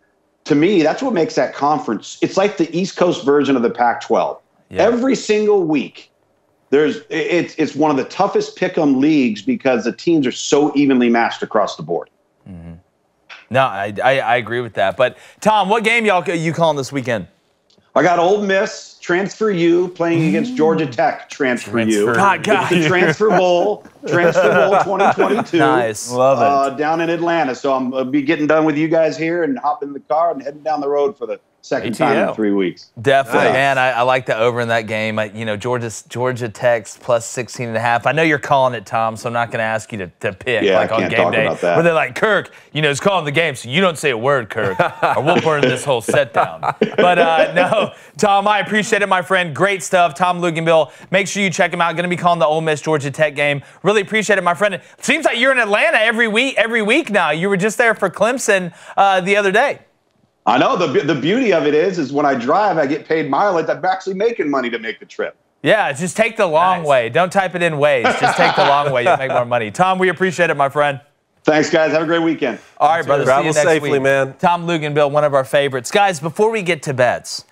that conference. It's like the East Coast version of the Pac-12. Yeah. Every single week, it's one of the toughest pick-em leagues because the teams are so evenly matched across the board. Mm-hmm. No, I agree with that. But, Tom, what game you calling this weekend? I got Ole Miss, Transfer U, playing against Georgia Tech, Transfer U. It's the Transfer Bowl 2022. Nice. Love it. Down in Atlanta. So I'll be getting done with you guys here and hopping in the car and heading down the road for the Second time in 3 weeks. Definitely, Nice. man. I like the over in that game. Georgia Tech's plus 16.5. I know you're calling it, Tom, so I'm not going to ask you to pick Yeah, like I on can't game talk day. about that. Where they're like, Kirk, is calling the game, so you don't say a word, Kirk, or we'll burn this whole set down. But no, Tom, I appreciate it, my friend. Great stuff. Tom Luginbill. Make sure you check him out. Going to be calling the Ole Miss Georgia Tech game. Really appreciate it, my friend. It seems like you're in Atlanta every week now. You were just there for Clemson the other day. I know. The beauty of it is when I drive, I get paid mileage. I'm actually making money to make the trip. Yeah, just take the long way. Don't type it in ways. Just take the long way. You'll make more money. Tom, we appreciate it, my friend. Thanks, guys. Have a great weekend. All right, brother. Travel See you next safely, week. man. Tom Luginbill, one of our favorites. Guys, before we get to bets,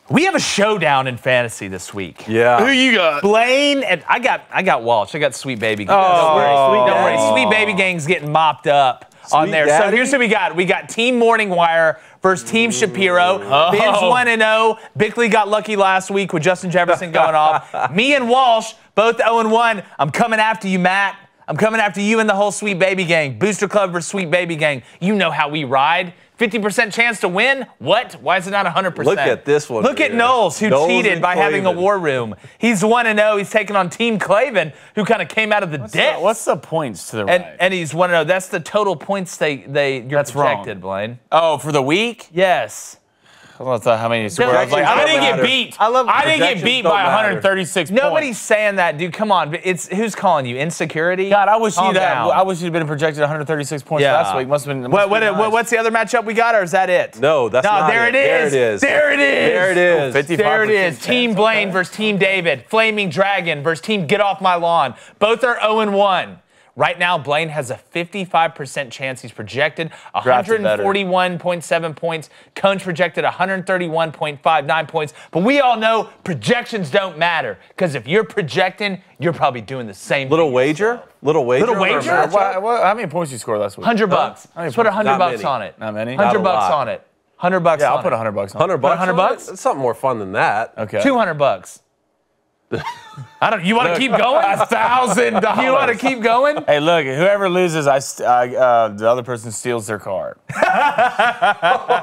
we have a showdown in fantasy this week. Yeah. Who you got? Blaine and I got Walsh. I got Sweet Baby Gang. Oh, Don't worry. Sweet Baby Gang's getting mopped up on there. So Daddy? here's what we got. We got Team Morning Wire versus Team Shapiro. Ben's 1-0. Bickley got lucky last week with Justin Jefferson going off. Me and Walsh, both 0-1. I'm coming after you, Matt. I'm coming after you and the whole Sweet Baby Gang. Booster Club versus Sweet Baby Gang. You know how we ride. 50% chance to win? What? Why is it not 100%? Look at this one Look at here. Knowles, who Knowles cheated and by having a Clavin. war room. He's 1-0. He's taking on Team Clavin, who kind of came out of the dead. What's the points to the right? And he's 1-0. That's the total points you're That's projected, wrong. Blaine. Oh, for the week? Yes. I don't know how many scores. I Projections didn't don't get matter. beat. I love I didn't get projections beat don't by matter. 136 Nobody's points. saying that, dude. Come on. It's who's calling you? Insecurity? God, I wish Calm you'd down. been projected 136 points last week. Must have been. What's the other matchup we got, or is that it? No, that's not there it. it is. There it is. There it is. There it is. 55% There it is. chance. Team Blaine versus Team David. Flaming Dragon versus Team Get Off My Lawn. Both are 0-1. Right now, Blaine has a 55% chance. He's projected 141.7 points. Cone's projected 131.59 points. But we all know projections don't matter, because if you're projecting, you're probably doing the same Little thing wager? yourself. Little wager? Little on our wager? matchup? How many points did you score last week? $100. Let's put $100 Not bucks many. on it. Not many? 100 Not a bucks lot. on it. 100 bucks Yeah, on I'll put it. 100 bucks on 100 it. bucks? 100 on bucks? it? That's something more fun than that. Okay. 200 bucks. You want to keep going? $1,000. You want to keep going? Hey, look, whoever loses, the other person steals their card.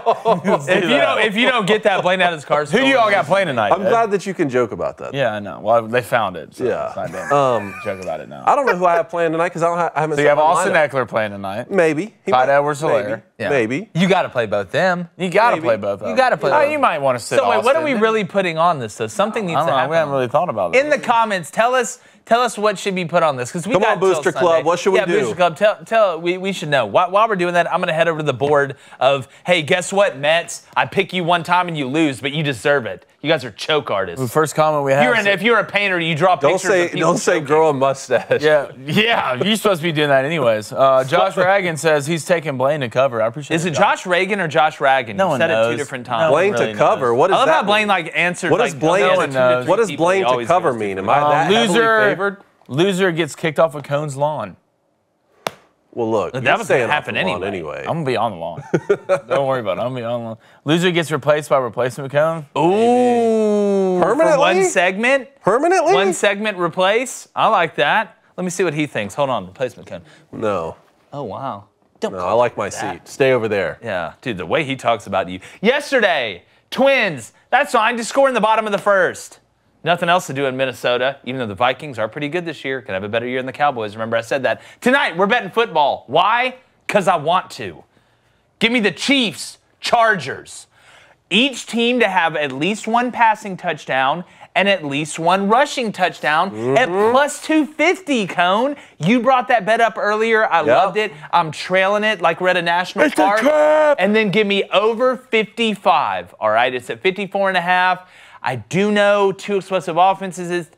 If you don't get that, Blaine out his car. Who do you all got playing tonight? I'm Ed? glad that you can joke about that. Yeah, I know. Well, they found it. So Yeah. It's not damn joke about it now. I don't know who I have playing tonight because I haven't. So you have Austin Eckler playing tonight. Maybe. He Clyde might- Edwards-Helaire. Maybe. Yeah. Maybe. You got to play both them. You got to Maybe. play both of them. You gotta play Oh, both. you might want to sit So wait, what are Austin. we really putting on this? So something needs I don't to know. happen. We haven't really thought about it. In the comments, tell us what should be put on this, because we Come got on, Booster till Club, Sunday. what should we do? Booster Club, we should know. While we're doing that, I'm gonna head over to the board of, hey, guess what, Mets? I pick you one time and you lose, but you deserve it. You guys are choke artists. The first comment we have. If you're a painter, you draw Don't pictures say of people choking. grow a mustache. Yeah, you're supposed to be doing that anyways. Josh Ragan says he's taking Blaine to cover. I appreciate Is it. it Josh Reagan or Josh Ragan? No you one said it knows. two different No times. one Blaine really to cover. knows. What does I love that how Blaine mean? answered. What does Blaine? no one knows. What does Blaine to cover mean? Am I that heavily favored? Loser gets kicked off of Cone's lawn. Well, look, That you're was staying gonna off the happen lawn anyway. anyway. I'm gonna be on the lawn. Don't worry about it. I'm gonna be on the lawn. Loser gets replaced by replacement Cone. Ooh, Permanently? for one segment. Permanently? One segment replace. I like that. Let me see what he thinks. Hold on, replacement Cone. No. Oh wow. Don't No, call I like it my that. seat. Stay over there. Yeah, dude, the way he talks about you. Yesterday, Twins. That's fine. Just score in the bottom of the first. Nothing else to do in Minnesota, even though the Vikings are pretty good this year. Could have a better year than the Cowboys. Remember, I said that. Tonight, we're betting football. Why? Because I want to. Give me the Chiefs, Chargers. Each team to have at least one passing touchdown and at least one rushing touchdown at plus 250, Cone. You brought that bet up earlier. I loved it. I'm trailing it like we're at a national park. And then give me over 55. All right, it's at 54.5. I do know two explosive offenses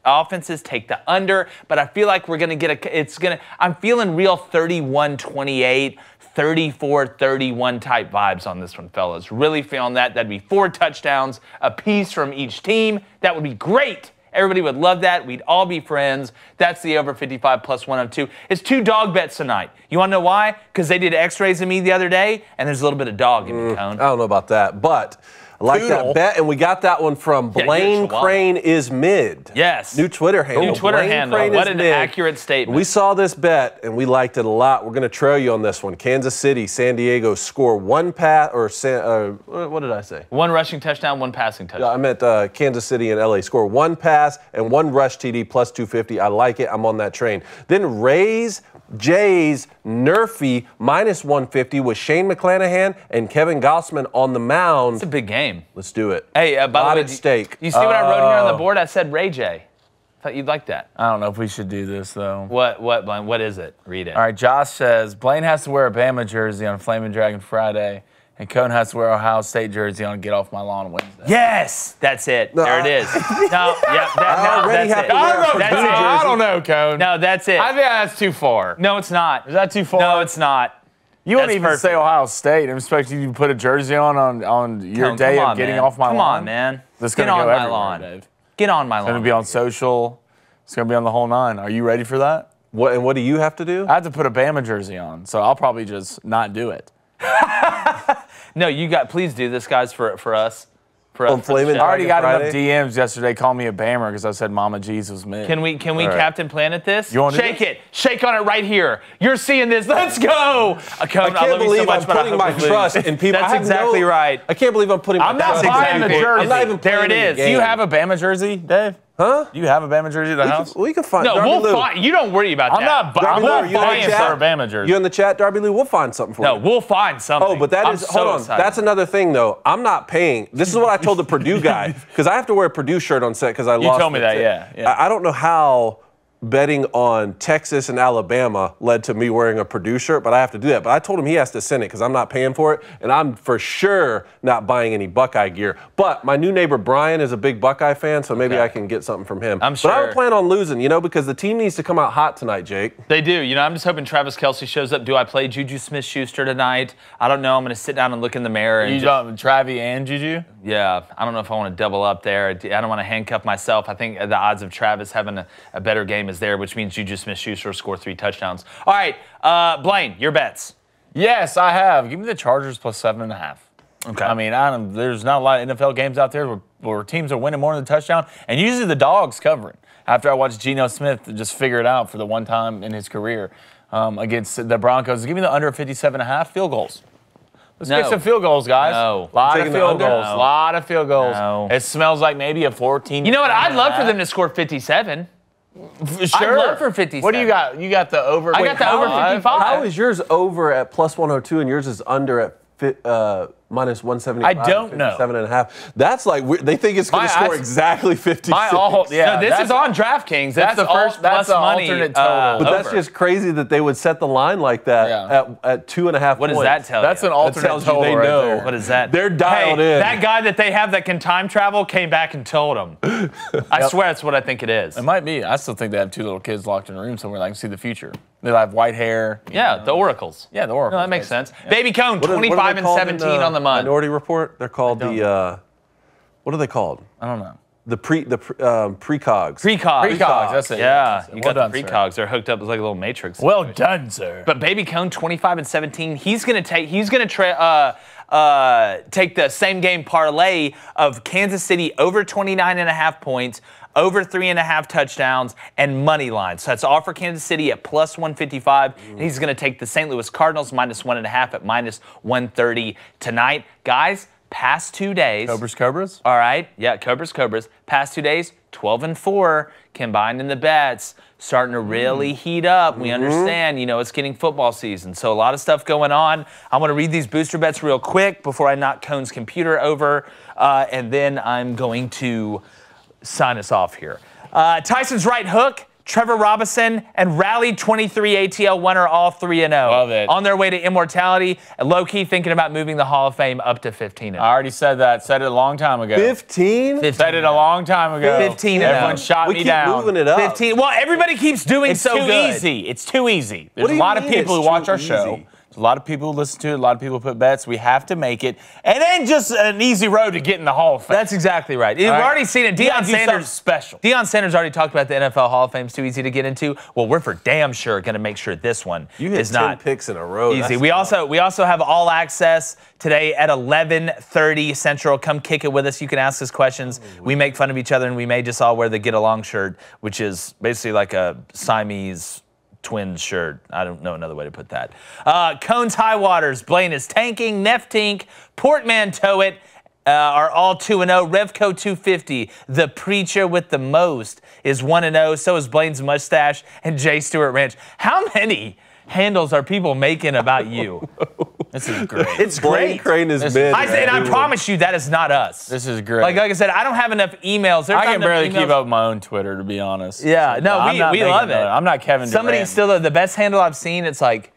take the under, but I feel like we're going to get I'm feeling real 31-28, 34-31 type vibes on this one, fellas. Really feeling that. That'd be 4 touchdowns apiece from each team. That would be great. Everybody would love that. We'd all be friends. That's the over 55 plus 102. It's 2 dog bets tonight. You want to know why? Because they did x-rays of me the other day, and there's a little bit of dog in me, Cone. I don't know about that, but I like that bet, and we got that one from Blaine Crane is mid. Yes. New Twitter handle. New Twitter handle. What an accurate statement. We saw this bet, and we liked it a lot. We're going to trail you on this one. Kansas City, San Diego score one pass, or what did I say? One rushing touchdown, one passing touchdown. Yeah, I meant Kansas City and LA score one pass and one rush TD plus 250. I like it. I'm on that train. Then Rays, Jays, Nerfy minus 150 with Shane McClanahan and Kevin Gossman on the mound. It's a big game. Let's do it. Hey, by the way, stake. You see what I wrote here on the board? I said Ray J. Thought you'd like that. I don't know if we should do this, though. What, Blaine? What is it? Read it. All right, Josh says, Blaine has to wear a Bama jersey on Flamin' Dragon Friday, and Cone has to wear an Ohio State jersey on Get Off My Lawn Wednesday. Yes! That's it. No, there it is. No, yeah, already that's have it. to wear a Purdue That's it. jersey. I don't know, Cone. No, that's it. I think that's too far. No, it's not. Is that too far? No, it's not. You won't That's even perfect. say Ohio State. I'm expecting you to put a jersey on your Come day on, of getting man. off my lawn. Come on, man. That's Get going to on go my everywhere, lawn. Dave. Get on my lawn. It's going to be on social. It's going to be on the whole nine. Are you ready for that? What do you have to do? I have to put a Bama jersey on, so I'll probably just not do it. No, please do this, guys, for us. For On us. For Flamin' the I show. already got Friday? enough DMs yesterday calling me a Bammer because I said Mama G's was mid. Can we right. Captain Planet this? You wanna do Shake it. Shake on it right here. You're seeing this. Let's go. I can't believe I'm putting my trust in people. That's exactly right. I can't believe I'm putting my I'm not trust buying in the people. jersey. I'm not even There playing it in the is. game. Do you have a Bama jersey, Dave? Huh? Do you have a Bama jersey at the house? We can find. No, Darby we'll Lou. find. You don't worry about I'm that. not. I'm Lou, not you in the buying chat? for a Bama jersey. You in the chat, Darby Lee? We'll find something for No, you. we'll find something. Oh, but that I'm is, so hold on. excited. That's another thing, though. I'm not paying. This is what I told the Purdue guy, because I have to wear a Purdue shirt on set because I lost. You told me that, yeah. I don't know how betting on Texas and Alabama led to me wearing a Purdue shirt, but I have to do that. But I told him he has to send it because I'm not paying for it, and I'm for sure not buying any Buckeye gear. But my new neighbor Brian is a big Buckeye fan, so maybe I can get something from him. I'm sure. But I don't plan on losing, because the team needs to come out hot tonight, Jake. They do. I'm just hoping Travis Kelce shows up. Do I play Juju Smith-Schuster tonight? I don't know. I'm going to sit down and look in the mirror. And You don't Travi and Juju? Yeah, I don't know if I want to double up there. I don't want to handcuff myself. I think the odds of Travis having a better game is there, which means Juju Smith-Schuster will score 3 touchdowns. All right, Blaine, your bets. Yes, I have. Give me the Chargers plus 7.5. Okay. I mean, there's not a lot of NFL games out there where teams are winning more than a touchdown, and usually the dog's covering. After I watched Geno Smith just figure it out for the one time in his career against the Broncos, give me the under 57.5 field goals. Let's get some field goals, guys. No. Lot of Taking the field under? goals. No. Lot of field goals. No. It smells like maybe a 14. You know what? I'd love for them to score 57. Sure. I'd love for 57. What do you got? You got the over. I got the over 55. How is yours over at plus 102 and yours is under at minus 175? I don't know. 57.5. That's like they think it's going to score exactly 56. No, this is on DraftKings. That's the first that's plus the money alternate total. But that's over. just crazy that they would set the line like that at 2.5 What does points. that tell you? That's an That alternate tells you total they right know. there. What is that? They're dialed hey, in. That guy that they have that can time travel came back and told them. I swear that's what I think it is. It might be. I still think they have 2 little kids locked in a room somewhere that can see the future. They have white hair. Yeah, the Oracles. Yeah, the Oracles. No, that makes sense. Baby Cone, What are they 25 and called 17 in, on the month. Minority Report. They're called what are they called? I don't know. The precogs. Precogs. Precogs, that's it. Yeah, you got Well done, the sir. precogs. They're hooked up as like a little matrix. Well done, sir. But Baby Cone, 25 and 17. He's gonna take the same game parlay of Kansas City over 29.5 points, over 3.5 touchdowns, and money line. So that's all for Kansas City at plus 155. And he's gonna take the St. Louis Cardinals minus 1.5 at minus 130 tonight, guys. Past 2 days. Cobras? All right. Yeah, Cobras. Past 2 days, 12 and 4 combined in the bets. Starting to really heat up. We understand, it's getting football season. So a lot of stuff going on. I want to read these booster bets real quick before I knock Cone's computer over. And then I'm going to sign us off here. Tyson's right hook. Trevor Robinson and Rally 23 ATL winner, all 3-0. Love it. On their way to immortality, and low-key thinking about moving the Hall of Fame up to 15-0. I already said that. Said it a long time ago. 15? Said it a long time ago. 15 and Everyone out. shot We me keep down. moving it up. 15. Well, everybody keeps doing It's so too good. easy. It's too easy. There's do a you lot of mean people who it's watch too our show. easy? A lot of people listen to it. A lot of people put bets. We have to make it. And then just an easy road to get in the Hall of Fame. That's exactly right. We've already seen it. Deion Sanders special. Deion Sanders already talked about the NFL Hall of Fame's too easy to get into. Well, we're for damn sure going to make sure this one is not 10 picks in a row. Easy. We also have All Access today at 11:30 Central. Come kick it with us. You can ask us questions. We make fun of each other, and we may just all wear the Get Along shirt, which is basically like a Siamese twins shirt. I don't know another way to put that. Cones High Waters. Blaine is tanking. Neff Tink. Portmanteau it. Are all 2-0. Revco 250, the preacher with the most, is 1-0. So is Blaine's mustache and J. Stewart Ranch. How many handles are people making about you? This is great. It's Blaine great. Crane is mid. I promise you that is not us. This is great. Like I said, I don't have enough emails. I can barely keep up my own Twitter, to be honest. Yeah, no, we love it. I'm not Kevin Durant. Somebody still, the best handle I've seen, it's like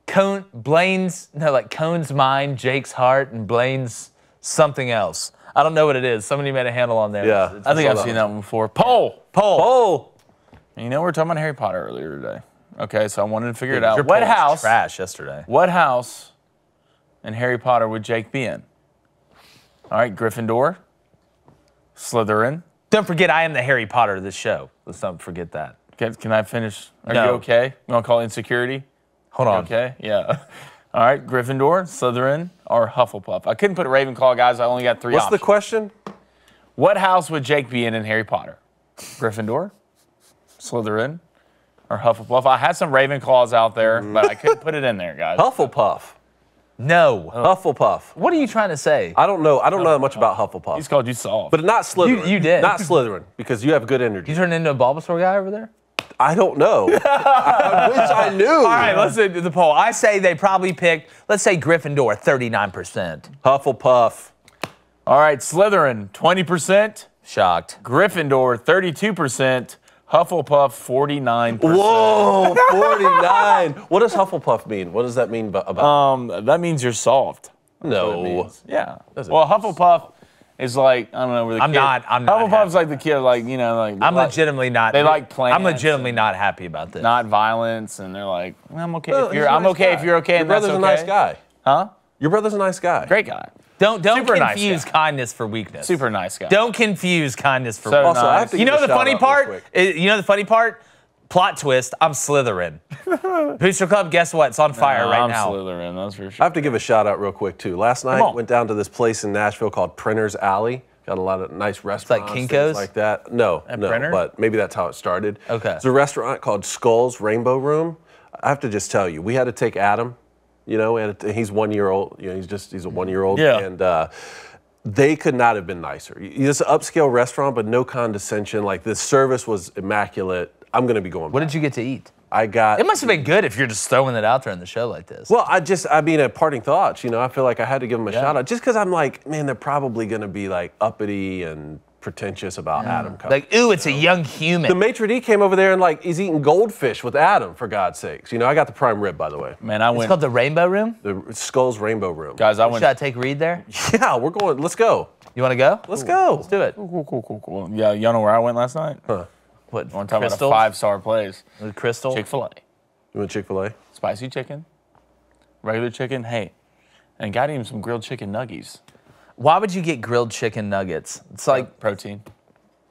Cone's mind, Jake's heart, and Blaine's something else. I don't know what it is. Somebody made a handle on there. Yeah. I think I've seen that one before. Poll. You know, we were talking about Harry Potter earlier today. Okay, so I wanted to figure it out. What house? Trash yesterday. What house in Harry Potter would Jake be in? All right, Gryffindor, Slytherin. Don't forget, I am the Harry Potter of this show. Let's not forget that. Can I finish? Are No. you okay? You want to call insecurity? Hold on. Okay, yeah. All right, Gryffindor, Slytherin, or Hufflepuff. I couldn't put Ravenclaw, guys. I only got three What's options. the question? What house would Jake be in Harry Potter? Gryffindor, Slytherin, or Hufflepuff? I had some Ravenclaws out there, but I couldn't put it in there, guys. Hufflepuff. No. Hufflepuff. What are you trying to say? I don't know. I don't know that much about Hufflepuff. He's called you soft. But not Slytherin. You did. Not Slytherin, because you have good energy. You turned into a Bulbasaur guy over there? I don't know. I wish I knew. All right, let's do the poll. I say they probably picked, let's say Gryffindor, 39%. Hufflepuff. All right, Slytherin, 20%. Shocked. Gryffindor, 32%. Hufflepuff, 49%. Whoa, 49. What does Hufflepuff mean? What does that mean about? That means you're soft. No. Yeah. Does it? Well, Hufflepuff is like, I don't know where the I'm kid. not Hufflepuff's like the kid, like, you know, like. I'm legitimately not. They like plants. I'm legitimately not happy about this. Not violence, and they're like, I'm okay No, if he's you're. a I'm nice okay guy. if you're okay, Your and that's brother's okay. a nice guy. Huh? Your brother's a nice guy. Great guy. Don't Super nice confuse guy. kindness for weakness. Super nice guy. Don't confuse kindness for So weakness. Also, I have to You give know a the funny shout out real part? quick. You know the funny part? Plot twist, I'm Slytherin. Booster Club, guess what? It's on fire right I'm now. Slytherin, that's for I sure. have to give a shout out real quick too. Last night, on. went down to this place in Nashville called Printer's Alley. Got a lot of nice restaurants, Kinko's? things like that. No, Printer? but maybe that's how it started. Okay. It's a restaurant called Skull's Rainbow Room. I have to just tell you, we had to take Adam. You know, and he's 1 year old. You know, he's a 1 year old. Yeah. And they could not have been nicer. It's an upscale restaurant, but no condescension. Like, the service was immaculate. I'm gonna be going. What did you get to eat? I got? It must have been good if you're just throwing it out there in the show like this. Well, I mean, a parting thoughts, you know, I feel like I had to give them a shout out just because I'm like, man, they're probably going to be like uppity and pretentious about Adam coming. Like, ooh, it's a young human. The maitre d' came over there and like, he's eating goldfish with Adam, for God's sakes. You know, I got the prime rib, by the way. Man, I It's went. called the Rainbow Room? The Skull's Rainbow Room. Guys, I went. Should I take Reed there? Yeah, we're going, let's go. You want to go? Let's go. Let's do it. Cool. Yeah, y'all know where I went last night? Huh. What, One time at a Crystal? 5-star place. Crystal? Chick-fil-A. You want Chick-fil-A? Spicy chicken, regular chicken, hey, and got him some grilled chicken nuggies. Why would you get grilled chicken nuggets? It's like, Protein.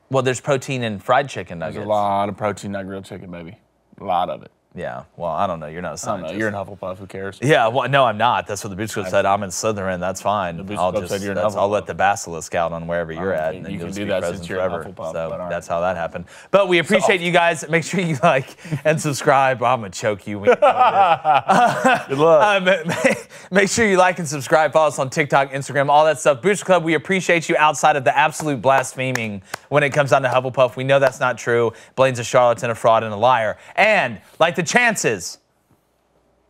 well, there's protein in fried chicken nuggets. There's a lot of protein in that grilled chicken, baby. A lot of it. Yeah, well, I don't know. You're not a I don't scientist. know. You're in Hufflepuff. Who cares? Yeah, well, no, I'm not. That's what the Boots Club said. I'm in Slytherin. That's fine. Boots I'll Club just, said you're in I'll Hufflepuff. let the basilisk out on wherever you're at, and then you you'll can just do be that present since you're in forever. Hufflepuff, So but all right. that's how that happened. But we appreciate you guys. Make sure you like and subscribe. I'm gonna choke you. Good luck. Make sure you like and subscribe. Follow us on TikTok, Instagram, all that stuff. Booster Club, we appreciate you outside of the absolute blaspheming when it comes down to Hufflepuff. We know that's not true. Blaine's a charlatan, a fraud, and a liar. And like the chances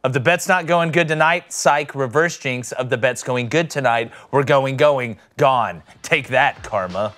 of the bets not going good tonight, psych, reverse jinx of the bets going good tonight, we're going, gone. Take that, karma.